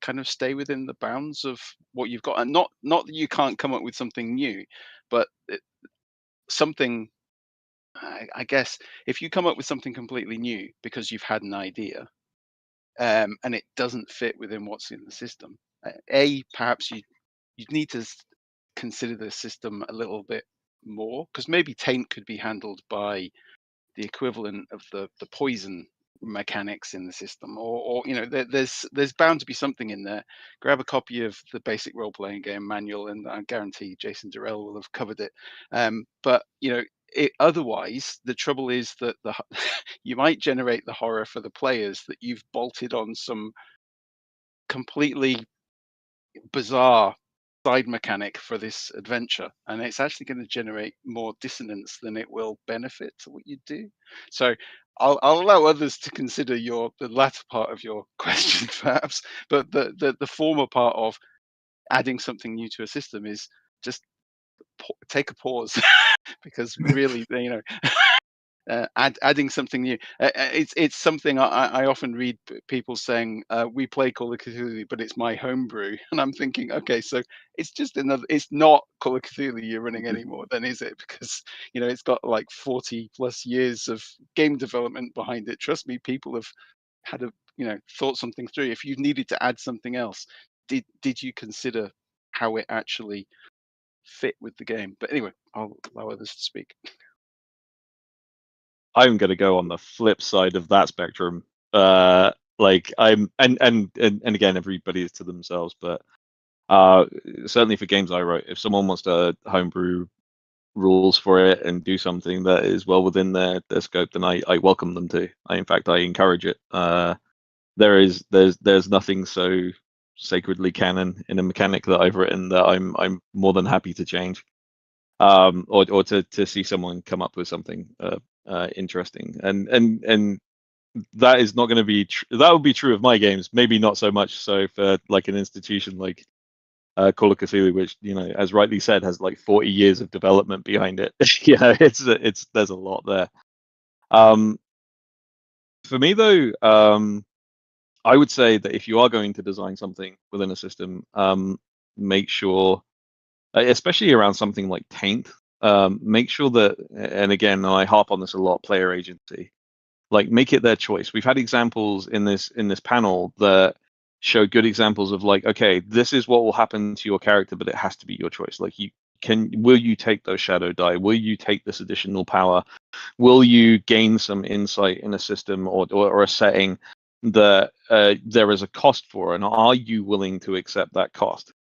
kind of stay within the bounds of what you've got, and not that you can't come up with something new, but something. I guess if you come up with something completely new because you've had an idea, and it doesn't fit within what's in the system, perhaps you need to consider the system a little bit more, because maybe taint could be handled by the equivalent of the poison mechanics in the system, or there's bound to be something in there. Grab a copy of the basic role-playing game manual, and I guarantee Jason Durrell will have covered it. But otherwise, the trouble is that you might generate the horror for the players that you've bolted on some completely bizarre side mechanic for this adventure, and it's actually going to generate more dissonance than it will benefit to what you do. So I'll allow others to consider the latter part of your question, perhaps. But the former part of adding something new to a system is just take a pause, because really, adding something new. It's something I often read people saying, we play Call of Cthulhu, but it's my homebrew. And I'm thinking, okay, so it's just another, it's not Call of Cthulhu you're running anymore, then, is it? Because, it's got like 40 plus years of game development behind it. Trust me, people have had thought something through. If you needed to add something else, did you consider how it actually fit with the game? But anyway, I'll allow others to speak. I'm going to go on the flip side of that spectrum. Like I'm, and again, everybody is to themselves, but certainly for games I wrote, if someone wants to homebrew rules for it and do something that is well within their scope, then I welcome them to. In fact, I encourage it. There's nothing so sacredly canon in a mechanic that I've written that I'm more than happy to change, or to see someone come up with something interesting, and that is not going to be that would be true of my games, maybe not so much so for like an institution like Call of Cthulhu, which as rightly said has like 40 years of development behind it. It's there's a lot there. For me though, I would say that if you are going to design something within a system, make sure, especially around something like Taint, make sure that, and again, I harp on this a lot, player agency, like make it their choice. We've had examples in this panel that show good examples of like, okay, this is what will happen to your character, but it has to be your choice. Like will you take those shadow die? Will you take this additional power? Will you gain some insight in a system or a setting that there is a cost for, and are you willing to accept that cost?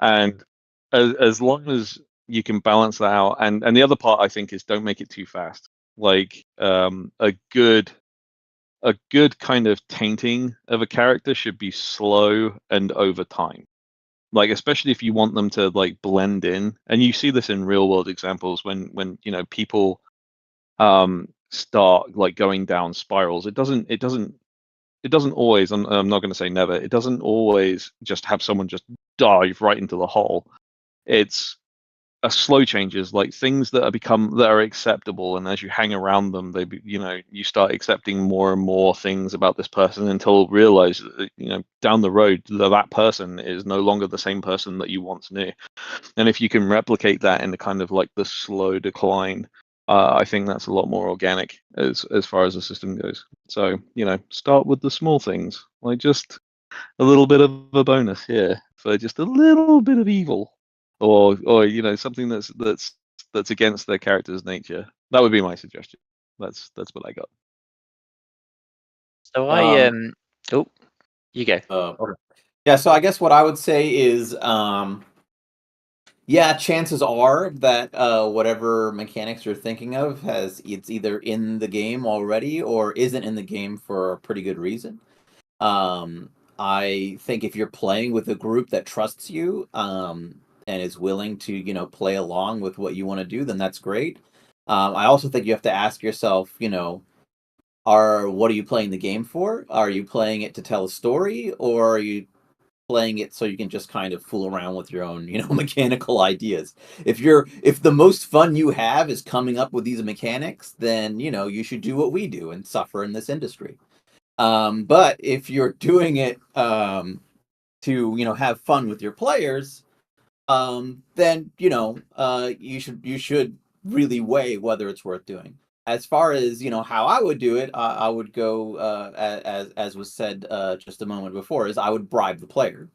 And as long as you can balance that out, and the other part I think is don't make it too fast. Like a good kind of tainting of a character should be slow and over time. Like especially if you want them to like blend in, and you see this in real world examples when people start like going down spirals. It doesn't always, I'm not going to say never, it doesn't always just have someone just dive right into the hole. It's a slow changes, like things that are acceptable, and as you hang around them, you start accepting more and more things about this person until realize that, down the road that person is no longer the same person that you once knew. And if you can replicate that in the kind of like the slow decline, I think that's a lot more organic as far as the system goes. So start with the small things, like just a little bit of a bonus here for just a little bit of evil, or something that's against their character's nature. That would be my suggestion. That's what I got. So oh, you go. Okay. Yeah, so I guess what I would say is, yeah, chances are that whatever mechanics you're thinking of it's either in the game already or isn't in the game for a pretty good reason. I think if you're playing with a group that trusts you, and is willing to, play along with what you want to do, then that's great. I also think you have to ask yourself, what are you playing the game for? Are you playing it to tell a story, or are you playing it so you can just kind of fool around with your own, mechanical ideas? If the most fun you have is coming up with these mechanics, then, you should do what we do and suffer in this industry. But if you're doing it to have fun with your players, then you should really weigh whether it's worth doing. As far as how I would do it, I would go as was said just a moment before, is I would bribe the player.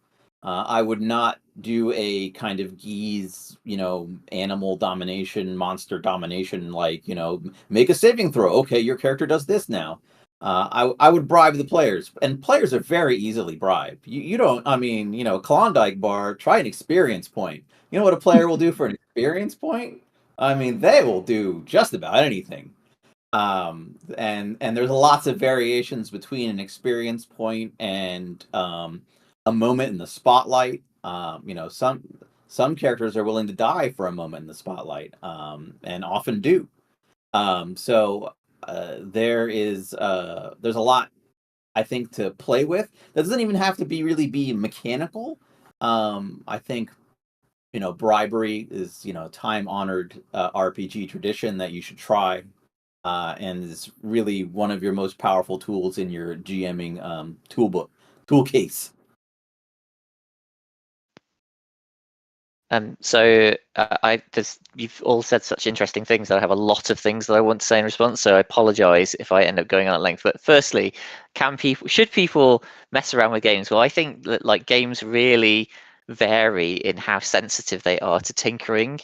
I would not do a kind of geese, animal domination, monster domination, like make a saving throw. Okay, your character does this now. I would bribe the players, and players are very easily bribed. You don't, I mean, Klondike Bar, try an experience point. You know what a player will do for an experience point? I mean, they will do just about anything. And there's lots of variations between an experience point and a moment in the spotlight. Some characters are willing to die for a moment in the spotlight, and often do. So there's a lot, I think, to play with. That doesn't even have to be mechanical. I think, bribery is, time-honored RPG tradition that you should try, and is really one of your most powerful tools in your GMing tool case. You've all said such interesting things that I have a lot of things that I want to say in response. So I apologise if I end up going on at length. But firstly, should people mess around with games? Well, I think that like games really vary in how sensitive they are to tinkering.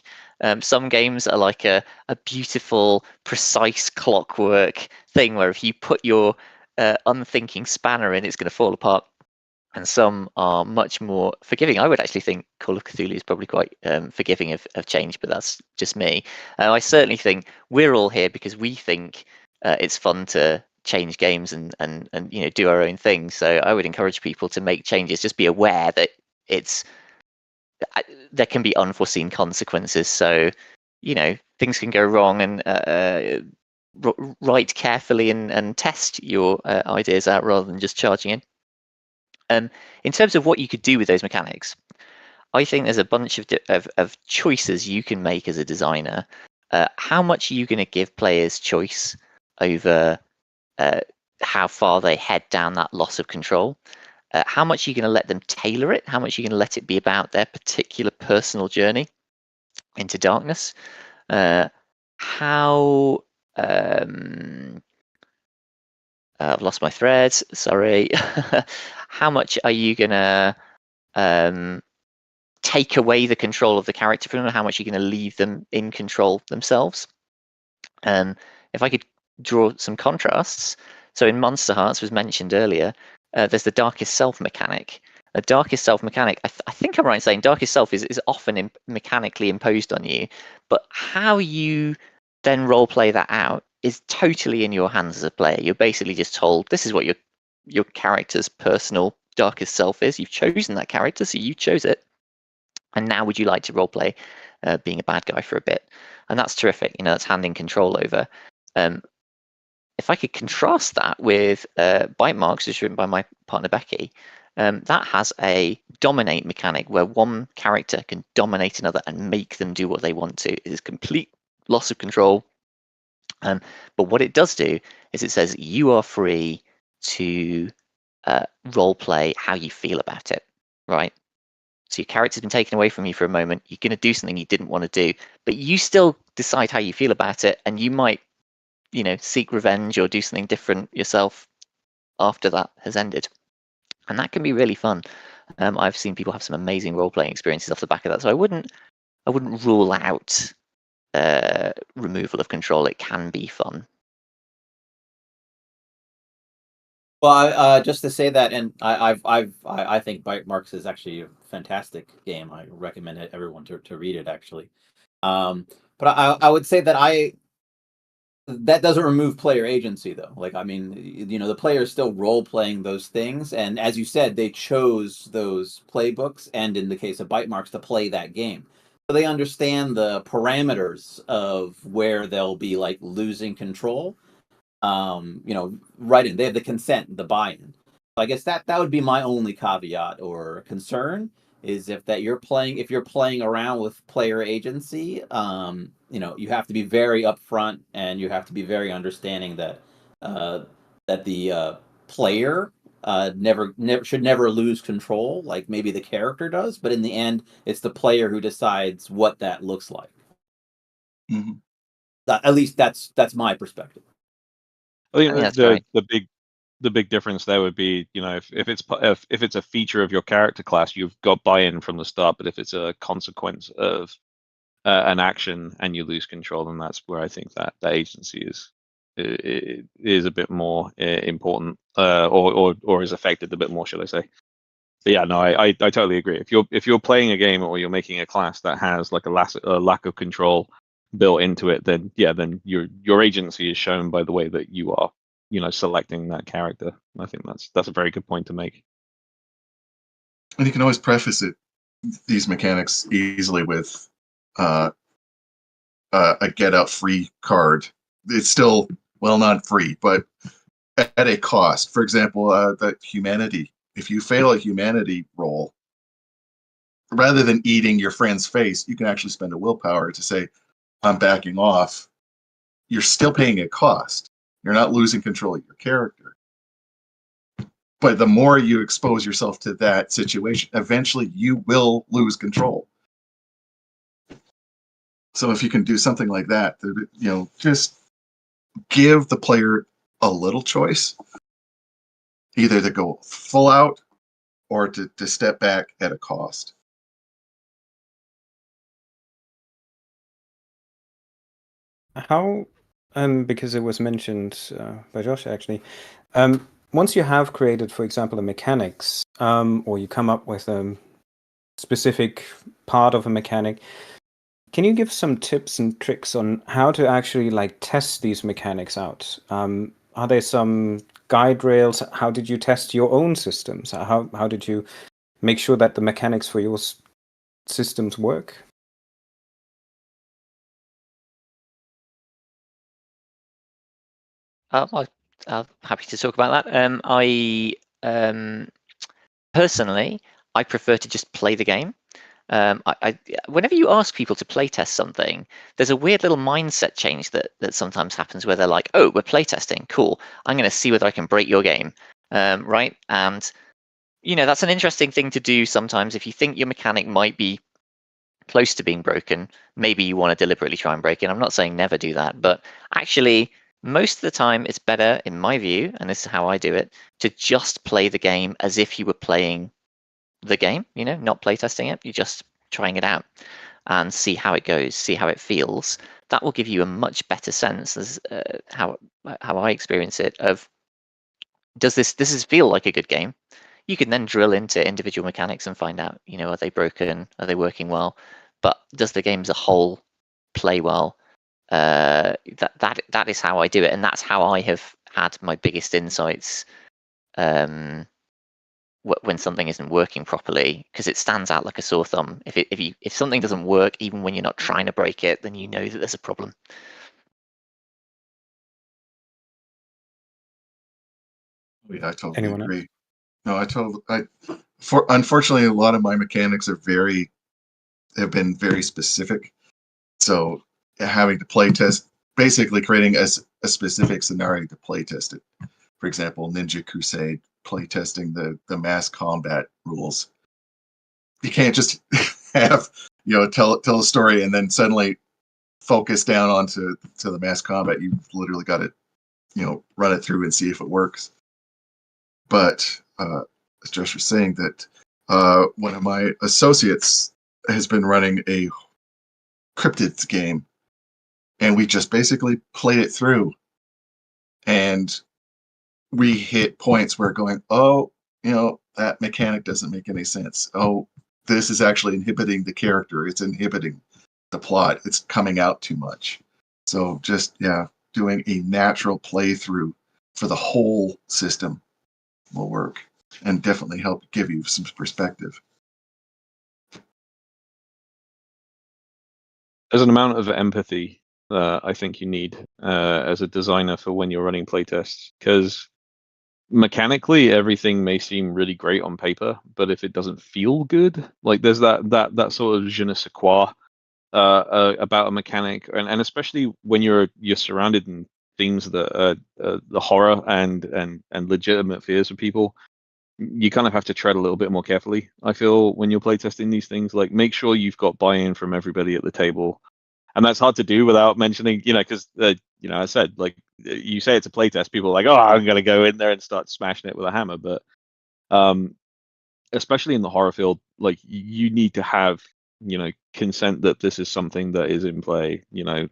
Some games are like a beautiful, precise clockwork thing where if you put your unthinking spanner in, it's going to fall apart. And some are much more forgiving. I would actually think Call of Cthulhu is probably quite forgiving of change, but that's just me. I certainly think we're all here because we think it's fun to change games and do our own thing. So I would encourage people to make changes. Just be aware that there can be unforeseen consequences. So things can go wrong, and write carefully and test your ideas out rather than just charging in. In terms of what you could do with those mechanics, I think there's a bunch of choices you can make as a designer. How much are you going to give players choice over how far they head down that loss of control? How much are you going to let them tailor it? How much are you going to let it be about their particular personal journey into darkness? I've lost my thread. Sorry. How much are you gonna take away the control of the character from them? How much are you gonna leave them in control themselves? If I could draw some contrasts, so in Monster Hearts was mentioned earlier, there's the Darkest Self mechanic. A Darkest Self mechanic, I think I'm right in saying Darkest Self is often mechanically imposed on you, but how you then role play that out is totally in your hands as a player. You're basically just told this is what your character's personal darkest self is. You've chosen that character, so you chose it. And now would you like to roleplay being a bad guy for a bit? And that's terrific. That's handing control over. If I could contrast that with Bite Marks, which is written by my partner Becky, that has a dominate mechanic where one character can dominate another and make them do what they want to. It is complete loss of control. But what it does do is it says you are free to role play how you feel about it, right? So your character's been taken away from you for a moment. You're going to do something you didn't want to do, but you still decide how you feel about it, and you might, seek revenge or do something different yourself after that has ended, and that can be really fun. I've seen people have some amazing role playing experiences off the back of that. So I wouldn't rule out removal of control. It can be fun. Well, just to say that, and I think Bite Marks is actually a fantastic game. I recommend everyone to read it actually. But I would say that that doesn't remove player agency though. Like, I mean, the player is still role playing those things, and as you said, they chose those playbooks, and in the case of Bite Marks, to play that game. So they understand the parameters of where they'll be like losing control. Right in. They have the consent, the buy-in. So I guess that would be my only caveat or concern is if you're playing around with player agency, you have to be very upfront and you have to be very understanding that the player should never lose control, like maybe the character does, but in the end, it's the player who decides what that looks like. Mm-hmm. At least that's my perspective. I think that's great. the big difference there would be, if it's a feature of your character class, you've got buy-in from the start. But if it's a consequence of an action and you lose control, then that's where I think that agency is a bit more important, or is affected a bit more, should I say? But yeah, no, I totally agree. If you're playing a game or you're making a class that has like a lack of control built into it, then your agency is shown by the way that you are, selecting that character. I think that's a very good point to make. And you can always preface these mechanics easily with a get out free card. It's still well, not free, but at a cost. For example, the humanity. If you fail a humanity roll, rather than eating your friend's face, you can actually spend a willpower to say, I'm backing off. You're still paying a cost. You're not losing control of your character. But the more you expose yourself to that situation, eventually you will lose control. So if you can do something like that, just give the player a little choice, either to go full out or to step back at a cost. How, because it was mentioned by Josh actually, once you have created, for example, a mechanics, or you come up with a specific part of a mechanic, can you give some tips and tricks on how to actually like test these mechanics out? Are there some guide rails? How did you test your own systems? How did you make sure that the mechanics for your systems work? I'm happy to talk about that. I personally, I prefer to just play the game. Whenever you ask people to playtest something, there's a weird little mindset change that sometimes happens where they're like, "Oh, we're playtesting, cool. I'm going to see whether I can break your game," right? And that's an interesting thing to do sometimes. If you think your mechanic might be close to being broken, maybe you want to deliberately try and break it. I'm not saying never do that, but actually, most of the time, it's better, in my view, and this is how I do it, to just play the game as if you were playing the game, not playtesting it. You're just trying it out and see how it goes, see how it feels. That will give you a much better sense, as how I experience it, of does this feel like a good game? You can then drill into individual mechanics and find out, are they broken? Are they working well? But does the game as a whole play well? That is how I do it, and that's how I have had my biggest insights when something isn't working properly, because it stands out like a sore thumb. If something doesn't work, even when you're not trying to break it, then you know that there's a problem. Yeah, I totally agree. No, unfortunately, a lot of my mechanics have been very specific. So having to play test, basically creating a specific scenario to play test it. For example, Ninja Crusade, play testing the mass combat rules. You can't just have tell a story and then suddenly focus down onto the mass combat. You literally got to run it through and see if it works. But as Josh was saying, that one of my associates has been running a cryptids game, and we just basically played it through, and we hit points where going, oh, that mechanic doesn't make any sense. Oh, this is actually inhibiting the character. It's inhibiting the plot. It's coming out too much. So just, doing a natural playthrough for the whole system will work and definitely help give you some perspective. There's an amount of empathy I think you need as a designer for when you're running playtests, because mechanically everything may seem really great on paper, but if it doesn't feel good, like there's that sort of je ne sais quoi about a mechanic, and especially when you're surrounded in themes that the horror and legitimate fears of people, you kind of have to tread a little bit more carefully. I feel when you're playtesting these things, like make sure you've got buy-in from everybody at the table. And that's hard to do without mentioning, because, I said, like, you say it's a playtest, people are like, oh, I'm going to go in there and start smashing it with a hammer. But especially in the horror field, like, you need to have, consent that this is something that is in play.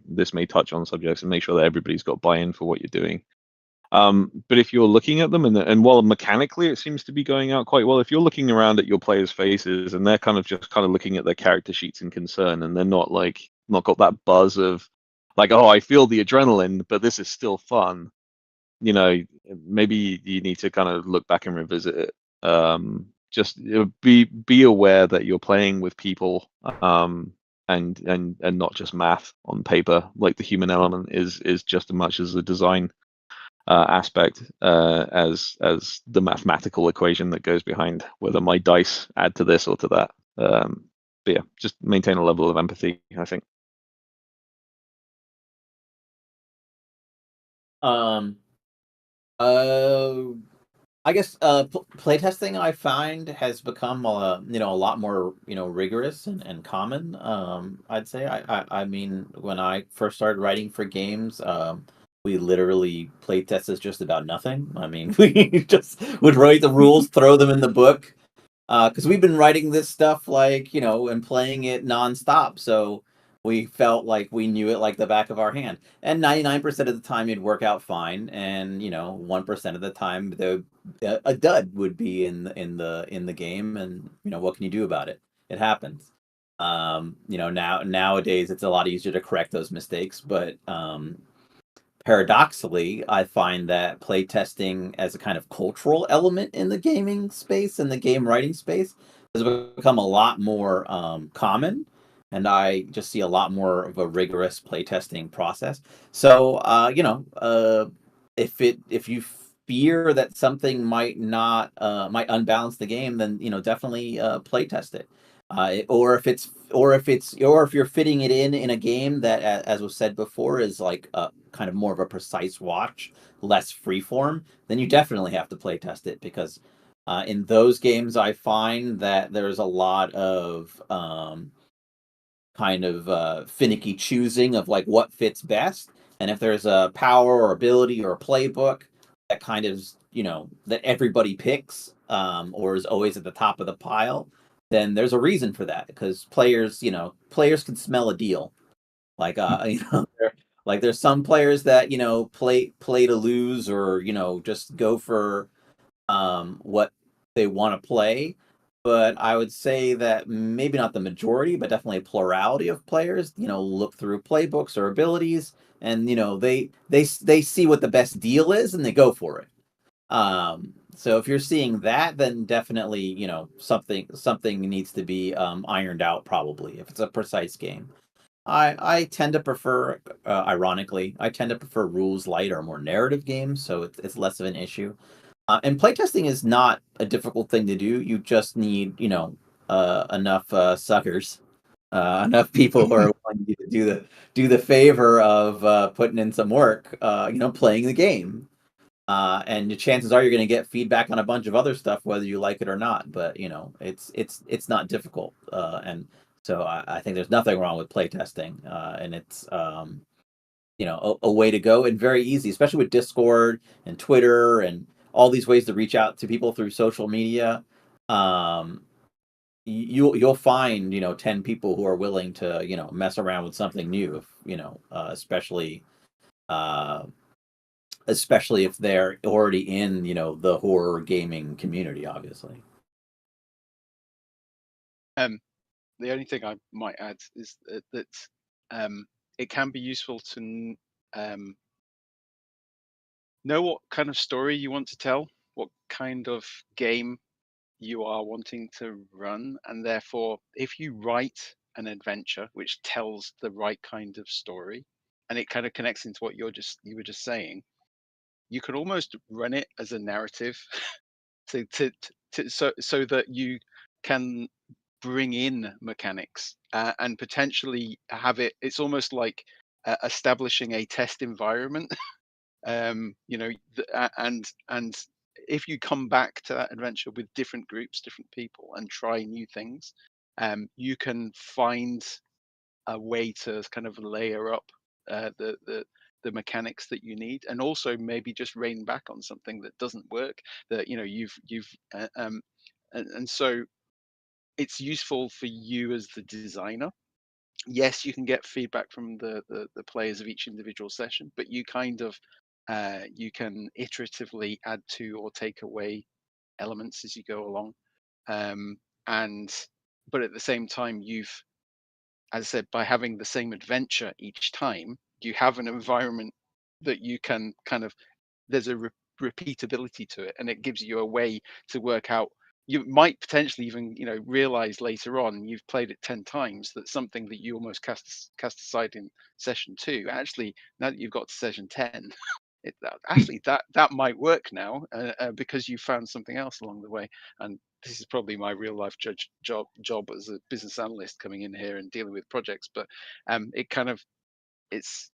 This may touch on subjects, and make sure that everybody's got buy-in for what you're doing. But if you're looking at them, and while mechanically it seems to be going out quite well, if you're looking around at your players' faces and they're kind of looking at their character sheets in concern, and they're not got that buzz of like, oh, I feel the adrenaline, but this is still fun. Maybe you need to kind of look back and revisit it. Just be aware that you're playing with people and not just math on paper. Like the human element is just as much as the design aspect as the mathematical equation that goes behind whether my dice add to this or to that. But yeah, just maintain a level of empathy, I think. I guess playtesting I find has become a lot more rigorous and common. I'd say I mean when I first started writing for games, we literally playtested just about nothing. I mean we just would write the rules, throw them in the book, because we've been writing this stuff and playing it nonstop, so we felt like we knew it like the back of our hand. And 99% of the time it'd work out fine, and 1% of the time a dud would be in the game, and what can you do about it? It happens. Nowadays it's a lot easier to correct those mistakes, but paradoxically, I find that playtesting as a kind of cultural element in the gaming space and the game writing space has become a lot more common, and I just see a lot more of a rigorous playtesting process. So, if you fear that something might unbalance the game, then definitely playtest it. Or if you're fitting it in a game that, as was said before, is like kind of more of a precise watch, less freeform, then you definitely have to play test it, because in those games I find that there's a lot of kind of finicky choosing of like what fits best, and if there's a power or ability or a playbook that kind of that everybody picks, or is always at the top of the pile, then there's a reason for that, because players can smell a deal. Like like there's some players that play to lose, or just go for what they want to play. But I would say that maybe not the majority, but definitely a plurality of players look through playbooks or abilities, and they see what the best deal is and they go for it. So if you're seeing that, then definitely something needs to be ironed out, probably, if it's a precise game. I tend to prefer, ironically, I tend to prefer rules light or more narrative games, so it's less of an issue. And playtesting is not a difficult thing to do. You just need, enough suckers, enough people who are willing to do the favor of putting in some work, playing the game. And the chances are you're going to get feedback on a bunch of other stuff, whether you like it or not. But it's not difficult, and so I think there's nothing wrong with playtesting, and it's a way to go, and very easy, especially with Discord and Twitter and all these ways to reach out to people through social media. You'll find 10 people who are willing to mess around with something new, if uh, especially if they're already in the horror gaming community, obviously. The only thing I might add is that it can be useful to know what kind of story you want to tell, what kind of game you are wanting to run, and therefore if you write an adventure which tells the right kind of story, and it kind of connects into what you were just saying, you could almost run it as a narrative so that you can bring in mechanics, and potentially have it's almost like establishing a test environment. And if you come back to that adventure with different groups, different people, and try new things, you can find a way to kind of layer up the mechanics that you need, and also maybe just rein back on something that doesn't work, that you've and so it's useful for you as the designer. Yes, you can get feedback from the players of each individual session, but you kind of you can iteratively add to or take away elements as you go along. And but at the same time, as I said, by having the same adventure each time, you have an environment that you can kind of, there's a repeatability to it, and it gives you a way to work out you might potentially even, realize later on you've played it 10 times that something that you almost cast aside in session 2, actually, now that you've got to session 10, actually that might work now because you found something else along the way. And this is probably my real life job as a business analyst coming in here and dealing with projects, but it kind of it's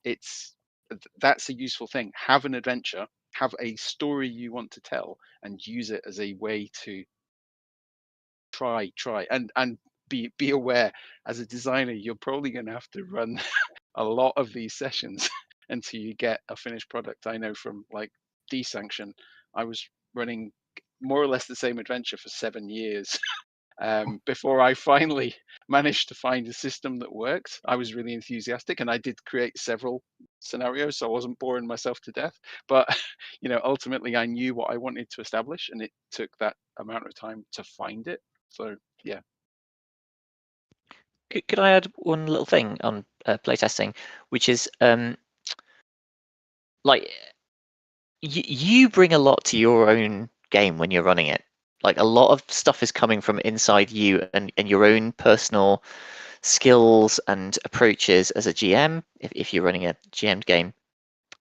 that's a useful thing. Have an adventure, have a story you want to tell, and use it as a way to try and be aware. As a designer, you're probably going to have to run a lot of these sessions until you get a finished product. I know from like Desanction, I was running more or less the same adventure for 7 years before I finally managed to find a system that worked. I was really enthusiastic, and I did create several scenarios, so I wasn't boring myself to death. But ultimately, I knew what I wanted to establish, and it took that amount of time to find it. So yeah. Could I add one little thing on playtesting, which is like you bring a lot to your own game when you're running it. Like a lot of stuff is coming from inside you and your own personal skills and approaches as a GM, if you're running a GM'd game,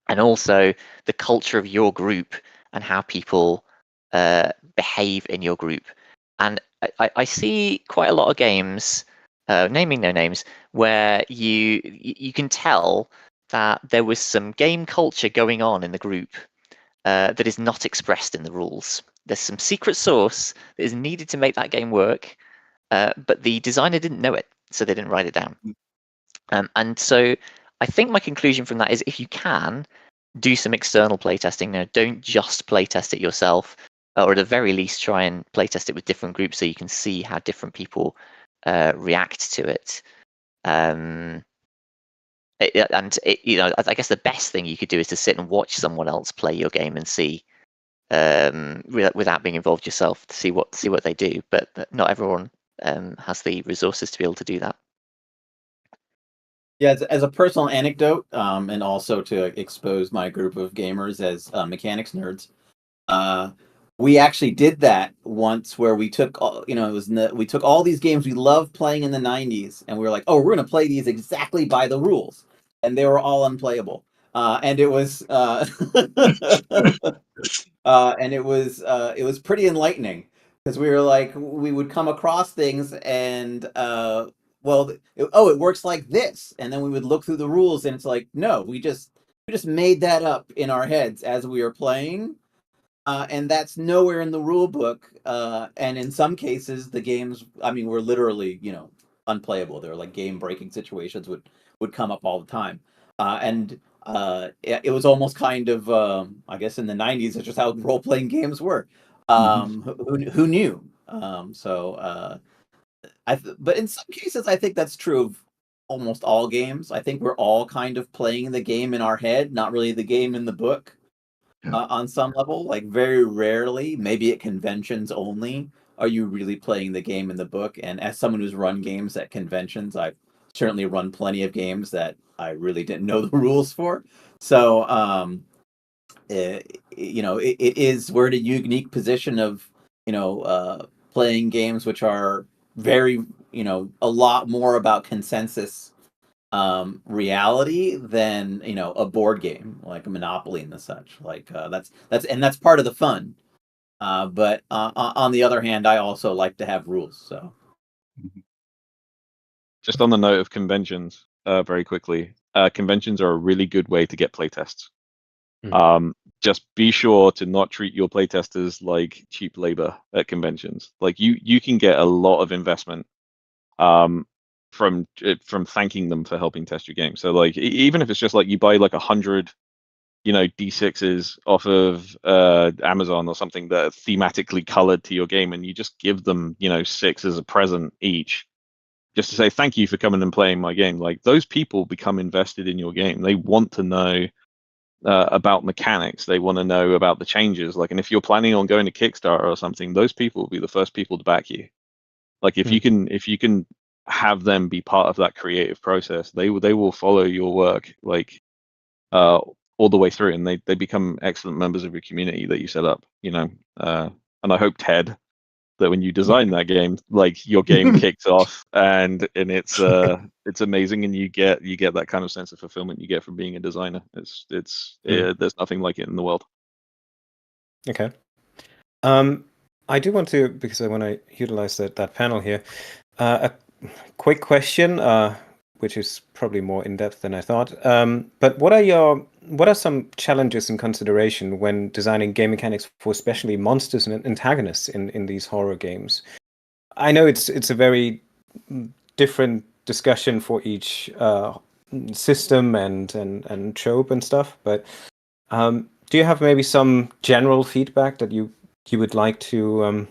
and also the culture of your group and how people behave in your group. And I see quite a lot of games, naming no names, where you can tell that there was some game culture going on in the group that is not expressed in the rules. There's some secret sauce that is needed to make that game work, but the designer didn't know it, so they didn't write it down. And so I think my conclusion from that is, if you can, do some external playtesting. Now, don't just playtest it yourself, or at the very least try and playtest it with different groups so you can see how different people react to it. I guess the best thing you could do is to sit and watch someone else play your game and see, without being involved yourself, to see what they do. But not everyone has the resources to be able to do that. Yeah, as a personal anecdote, and also to expose my group of gamers as mechanics nerds, we actually did that once, where we took we took all these games we loved playing in the 90s, and we were like, oh, we're going to play these exactly by the rules, and they were all unplayable, and it was it was pretty enlightening, because we were like, we would come across things and it works like this, and then we would look through the rules, and it's like, no, we just made that up in our heads as we were playing, and that's nowhere in the rule book. And in some cases, the games, were literally, unplayable. There were like game breaking situations would come up all the time, and it was almost kind of, I guess in the 90s, it's just how role playing games were. Who knew? But in some cases, I think that's true of almost all games. I think we're all kind of playing the game in our head, not really the game in the book. On some level, like very rarely, maybe at conventions only, are you really playing the game in the book. And as someone who's run games at conventions, I've certainly run plenty of games that I really didn't know the rules for. So, it is, we're in a unique position of, playing games which are very, a lot more about consensus reality than, a board game like a Monopoly and the such. Like that's part of the fun. But on the other hand, I also like to have rules. So just on the note of conventions, very quickly, conventions are a really good way to get playtests. Just be sure to not treat your playtesters like cheap labor at conventions. Like you can get a lot of investment from thanking them for helping test your game. So like even if it's just like you buy like 100 D6s off of Amazon or something that are thematically colored to your game, and you just give them 6 as a present each, just to say thank you for coming and playing my game. Like those people become invested in your game. They want to know about mechanics. They want to know about the changes. Like, and if you're planning on going to Kickstarter or something, those people will be the first people to back you. Like if you can have them be part of that creative process, they will follow your work like all the way through, and they become excellent members of your community that you set up. And I hope Ted that when you design that game, like your game kicks off and it's amazing, and you get that kind of sense of fulfillment you get from being a designer. There's nothing like it in the world. Okay. I do want to, because I want to utilize that panel here, a quick question, which is probably more in depth than I thought. But what are some challenges and consideration when designing game mechanics for especially monsters and antagonists in these horror games? I know it's a very different discussion for each system and trope and stuff, but do you have maybe some general feedback that you would like to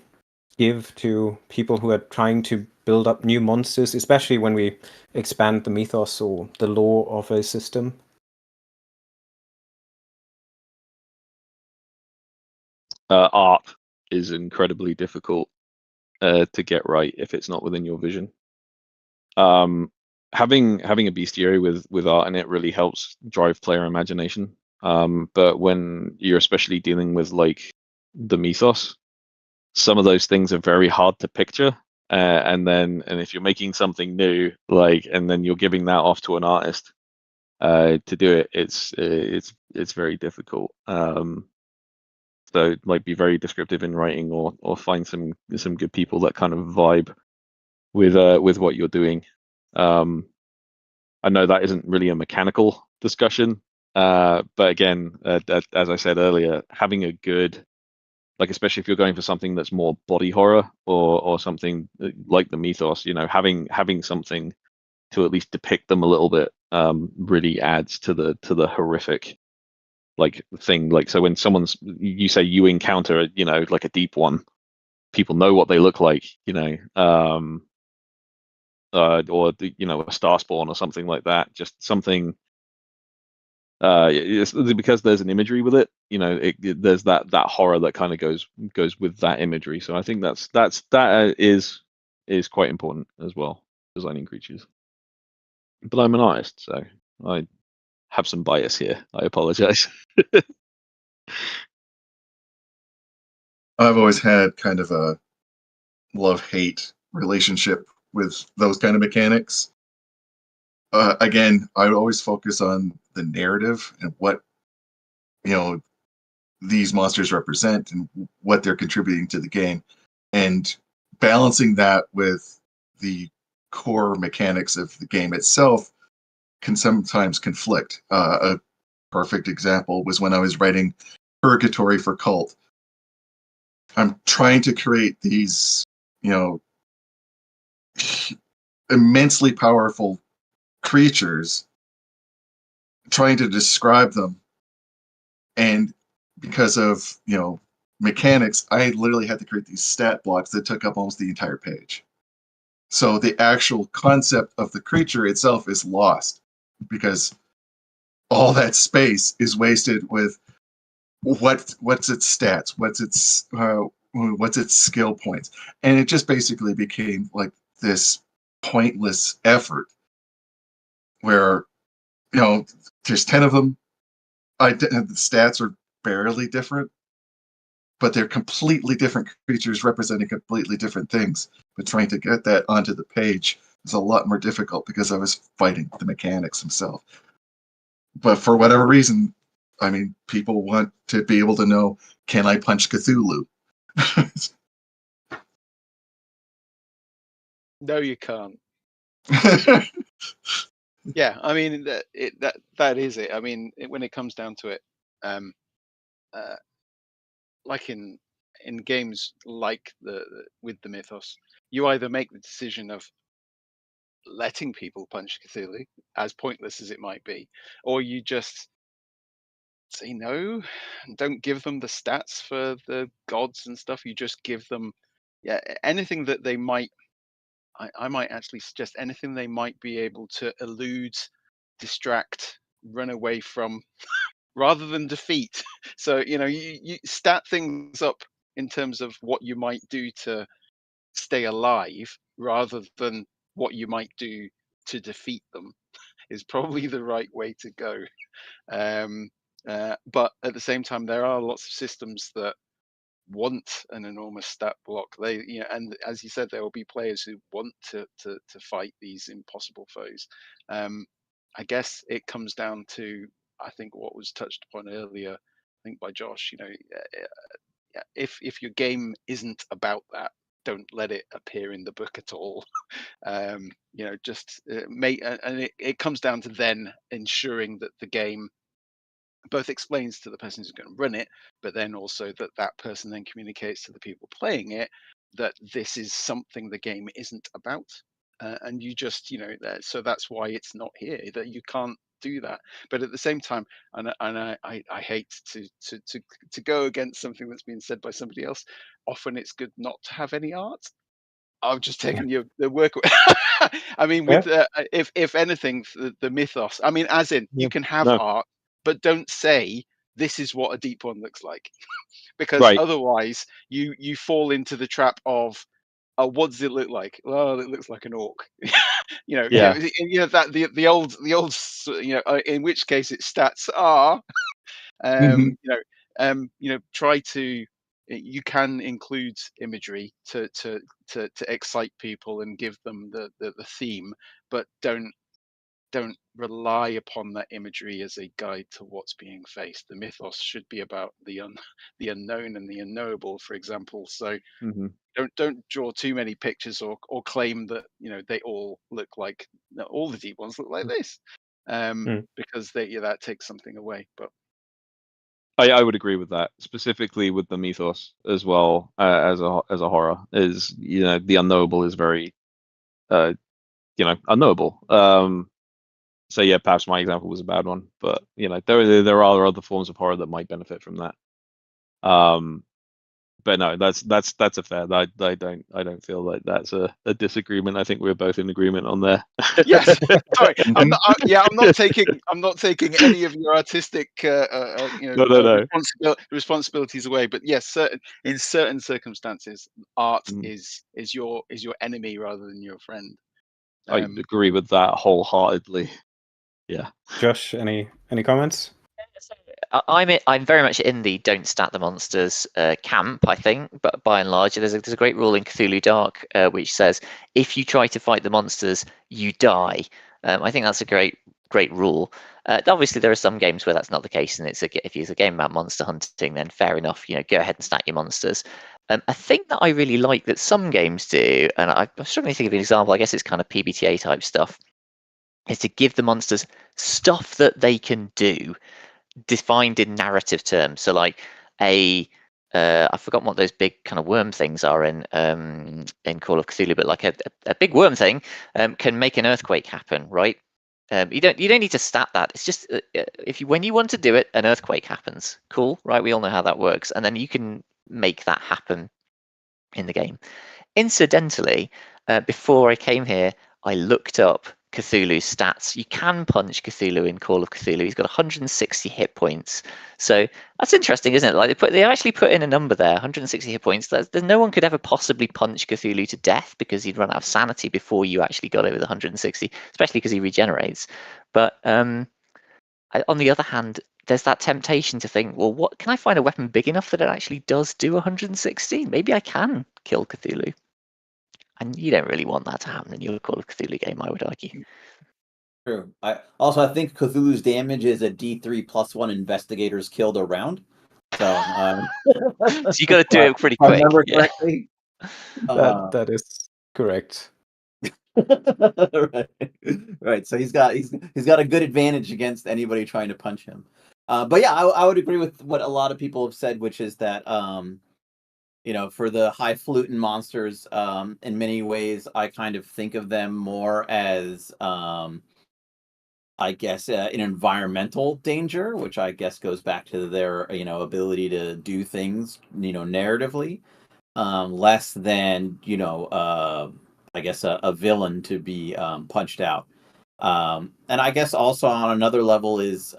give to people who are trying to build up new monsters, especially when we expand the mythos or the lore of a system? Art is incredibly difficult to get right if it's not within your vision. Having a bestiary with art in it really helps drive player imagination. But when you're especially dealing with like the mythos, some of those things are very hard to picture. And if you're making something new, like, and then you're giving that off to an artist to do it, it's very difficult. So like, be very descriptive in writing, or find some good people that kind of vibe with what you're doing. I know that isn't really a mechanical discussion, but again, as I said earlier, having a good, like, especially if you're going for something that's more body horror or something like the mythos, having something to at least depict them a little bit really adds to the horrific like thing. Like, so when you say you encounter like a deep one, people know what they look like, or a star spawn or something like that. Just something. It's because there's an imagery with it. There's that horror that kind of goes with that imagery. So I think that is quite important as well, designing creatures. But I'm an artist, so I have some bias here. I apologize. I've always had kind of a love-hate relationship with those kind of mechanics. Again, I would always focus on the narrative and what these monsters represent and what they're contributing to the game, and balancing that with the core mechanics of the game itself can sometimes conflict. A perfect example was when I was writing Purgatory for Cult. I'm trying to create these, immensely powerful creatures, trying to describe them, and because of mechanics, I literally had to create these stat blocks that took up almost the entire page. So the actual concept of the creature itself is lost because all that space is wasted with what's its stats, what's its skill points, and it just basically became like this pointless effort where there's 10 of them. The stats are barely different, but they're completely different creatures representing completely different things. But trying to get that onto the page is a lot more difficult because I was fighting the mechanics themselves. But for whatever reason, people want to be able to know, can I punch Cthulhu? No, you can't. Yeah, that is it. When it comes down to it, like in games like with the mythos, you either make the decision of letting people punch Khelil, as pointless as it might be, or you just say no, don't give them the stats for the gods and stuff. You just give them anything that they might. I might actually suggest anything they might be able to elude, distract, run away from, rather than defeat. So you stat things up in terms of what you might do to stay alive, rather than what you might do to defeat them, is probably the right way to go. But at the same time, there are lots of systems that want an enormous stat block. They, and as you said, there will be players who want to fight these impossible foes. I guess it comes down to, I think, what was touched upon earlier, I think by Josh. If your game isn't about that, don't let it appear in the book at all. Just make, and it comes down to then ensuring that the game both explains to the person who's going to run it, but then also that person then communicates to the people playing it that this is something the game isn't about. And you just, so that's why it's not here, that you can't do that. But at the same time, and I hate to go against something that's been said by somebody else, often it's good not to have any art. I've just taken the work. I mean, with if anything, the mythos. I mean, as in, you can have art, but don't say this is what a deep one looks like, because otherwise you fall into the trap of, what does it look like? Well, it looks like an orc. That the old in which case its stats are, try to. You can include imagery to excite people and give them the theme, but don't rely upon that imagery as a guide to what's being faced. The mythos should be about the unknown and the unknowable, for example. So don't draw too many pictures or claim that they all look like, all the deep ones look like this, because that takes something away. But I would agree with that, specifically with the mythos as well, as a horror, is the unknowable is very unknowable. So yeah, perhaps my example was a bad one, but there are other forms of horror that might benefit from that. But no, that's a fair. I don't feel like that's a disagreement. I think we're both in agreement on there. Yes, sorry, I'm not taking any of your artistic responsibilities away. But yes, in certain circumstances, art is your enemy rather than your friend. I agree with that wholeheartedly. Yeah. Josh, any comments? I'm very much in the don't stat the monsters camp, I think, but by and large, there's a great rule in Cthulhu Dark which says if you try to fight the monsters, you die. I think that's a great rule. Obviously, there are some games where that's not the case, and if it's a game about monster hunting, then fair enough. Go ahead and stat your monsters. A thing that I really like that some games do, and I'm struggling to think of an example. I guess it's kind of PBTA type stuff, is to give the monsters stuff that they can do, defined in narrative terms. So like I've forgotten what those big kind of worm things are in Call of Cthulhu, but like a big worm thing can make an earthquake happen, right? You don't need to stat that. It's just when you want to do it, an earthquake happens. Cool, right? We all know how that works, and then you can make that happen in the game. Incidentally, before I came here, I looked up Cthulhu's stats. You can punch Cthulhu in Call of Cthulhu. He's got 160 hit points. So that's interesting, isn't it? Like they actually put in a number there, 160 hit points. No one could ever possibly punch Cthulhu to death because he'd run out of sanity before you actually got over the 160, especially because he regenerates. But on the other hand, there's that temptation to think, well, what can I find a weapon big enough that it actually does do 160? Maybe I can kill Cthulhu. And you don't really want that to happen in your Call of Cthulhu game, I would argue. True. I think Cthulhu's damage is a D3+1 investigators killed a round. So, so you got to do it pretty quick. I remember correctly. That is correct. Right. So he's got a good advantage against anybody trying to punch him. But yeah, I would agree with what a lot of people have said, which is that for the highfalutin monsters, in many ways, I kind of think of them more as, I guess, an environmental danger, which I guess goes back to their, ability to do things, narratively, less than, I guess a villain to be punched out. And I guess also on another level is,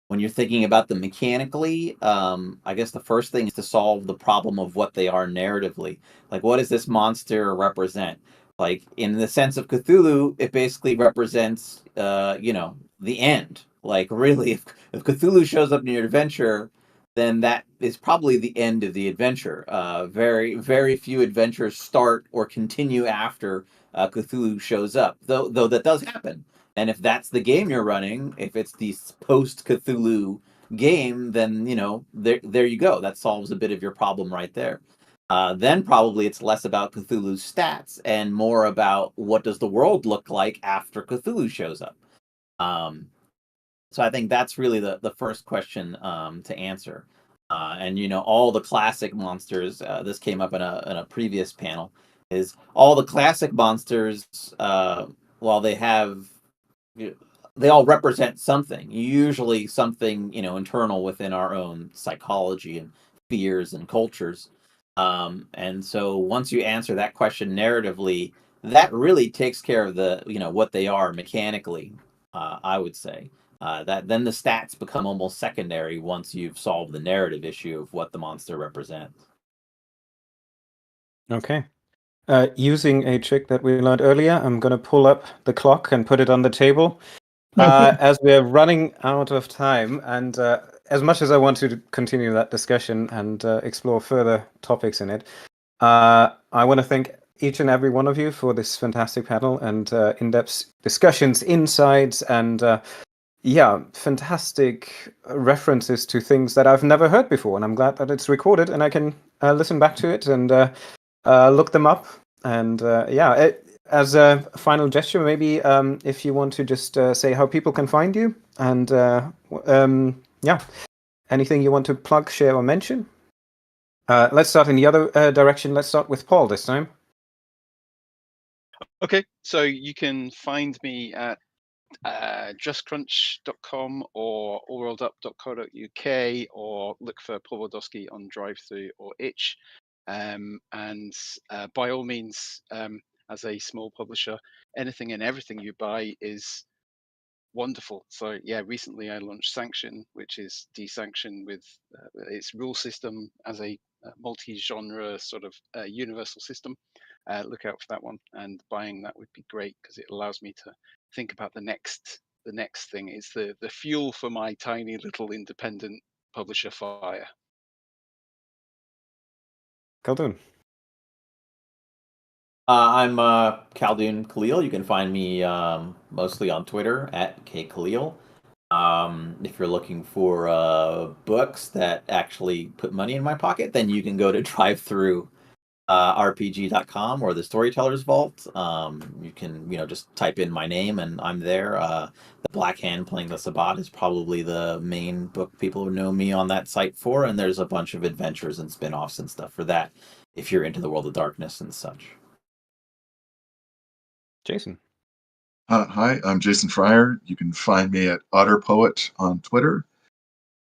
when you're thinking about them mechanically, I guess the first thing is to solve the problem of what they are narratively. Like, what does this monster represent? Like, in the sense of Cthulhu, it basically represents, the end. Like, really, if Cthulhu shows up in your adventure, then that is probably the end of the adventure. Very, very few adventures start or continue after Cthulhu shows up, though that does happen. And if that's the game you're running, if it's the post-Cthulhu game, then there you go. That solves a bit of your problem right there. Then probably it's less about Cthulhu's stats and more about what does the world look like after Cthulhu shows up. So I think that's really the first question to answer. And all the classic monsters. This came up in a previous panel. Is all the classic monsters, while they have, they all represent something. Usually something internal within our own psychology and fears and cultures. And so once you answer that question narratively, that really takes care of the what they are mechanically. I would say. That then the stats become almost secondary once you've solved the narrative issue of what the monster represents. Okay. Using a trick that we learned earlier, I'm going to pull up the clock and put it on the table. As we're running out of time, and as much as I want to continue that discussion and explore further topics in it, I want to thank each and every one of you for this fantastic panel and in-depth discussions, insights, and fantastic references to things that I've never heard before. And I'm glad that it's recorded and I can listen back to it and look them up. And as a final gesture, maybe if you want to just say how people can find you and anything you want to plug, share, or mention. Let's start in the other direction. Let's start with Paul this time. Okay, so you can find me at justcrunch.com or allworldup.co.uk, or look for Paul Baldowski on DriveThru or Itch. And by all means, as a small publisher, anything and everything you buy is wonderful. So yeah, recently I launched Sanction, which is desanction with its rule system as a multi-genre sort of universal system. Look out for that one, and buying that would be great because it allows me to think about the next thing. It's the fuel for my tiny little independent publisher fire. Khaldoun. I'm Khaldoun Khelil. You can find me mostly on Twitter at @Khelil. If you're looking for books that actually put money in my pocket, then you can go to DriveThru RPG.com or the Storyteller's Vault. You can just type in my name and I'm there. The Black Hand Playing the Sabbat is probably the main book people know me on that site for, and there's a bunch of adventures and spin-offs and stuff for that if you're into the World of Darkness and such. Jason. Hi, I'm Jason Fryer. You can find me at OtterPoet on Twitter.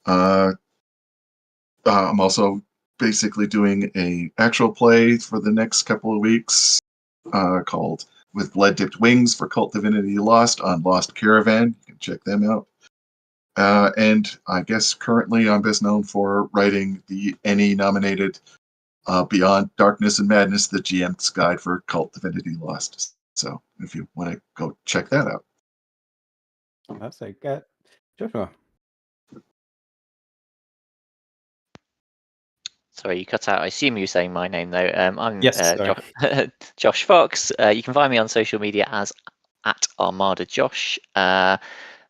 I'm also basically doing a actual play for the next couple of weeks called With Blood-Dipped Wings for Cult Divinity Lost on Lost Caravan. You can check them out. And I guess currently I'm best known for writing the ENnie-nominated Beyond Darkness and Madness, the GM's Guide for Cult Divinity Lost. So if you want to go check that out. That's like Joshua. Sorry, you cut out. I assume you're saying my name though. I'm Yes, sorry. Josh Fox. You can find me on social media as @ArmadaJosh.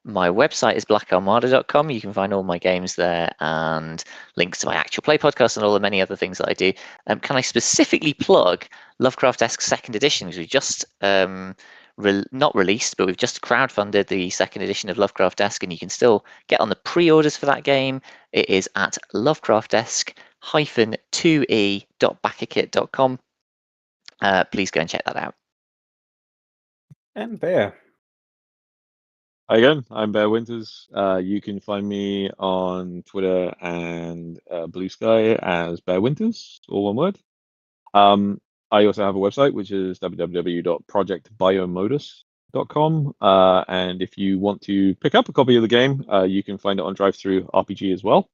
My website is blackarmada.com. You can find all my games there and links to my actual play podcast and all the many other things that I do. Can I specifically plug Lovecraft-esque second edition? Because we've just not released, but we've just crowdfunded the second edition of Lovecraft-esque, and you can still get on the pre-orders for that game. It is at Lovecraft-2e.backakit.com. Please go and check that out. And Bear. Hi again, I'm Bear Winters. You can find me on Twitter and Blue Sky as Bear Winters, all one word. I also have a website, which is www.projectbiomodus.com. And if you want to pick up a copy of the game, you can find it on DriveThru RPG as well.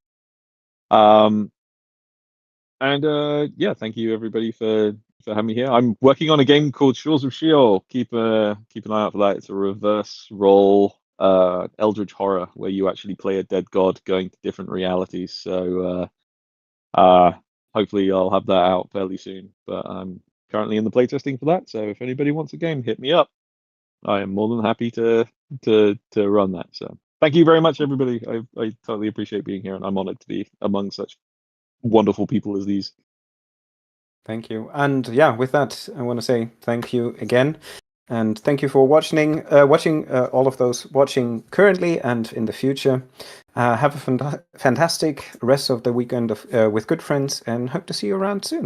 Thank you everybody for having me here. I'm working on a game called Shores of Sheol. Keep an eye out for that. It's a reverse roll eldritch horror, where you actually play a dead god going to different realities. So hopefully I'll have that out fairly soon. But I'm currently in the playtesting for that. So if anybody wants a game, hit me up. I am more than happy to run that. So thank you very much, everybody. I totally appreciate being here, and I'm honored to be among such wonderful people as these. Thank you. And yeah, with that, I want to say thank you again. And thank you for watching all of those watching currently and in the future. Have a fantastic rest of the weekend with good friends, and hope to see you around soon.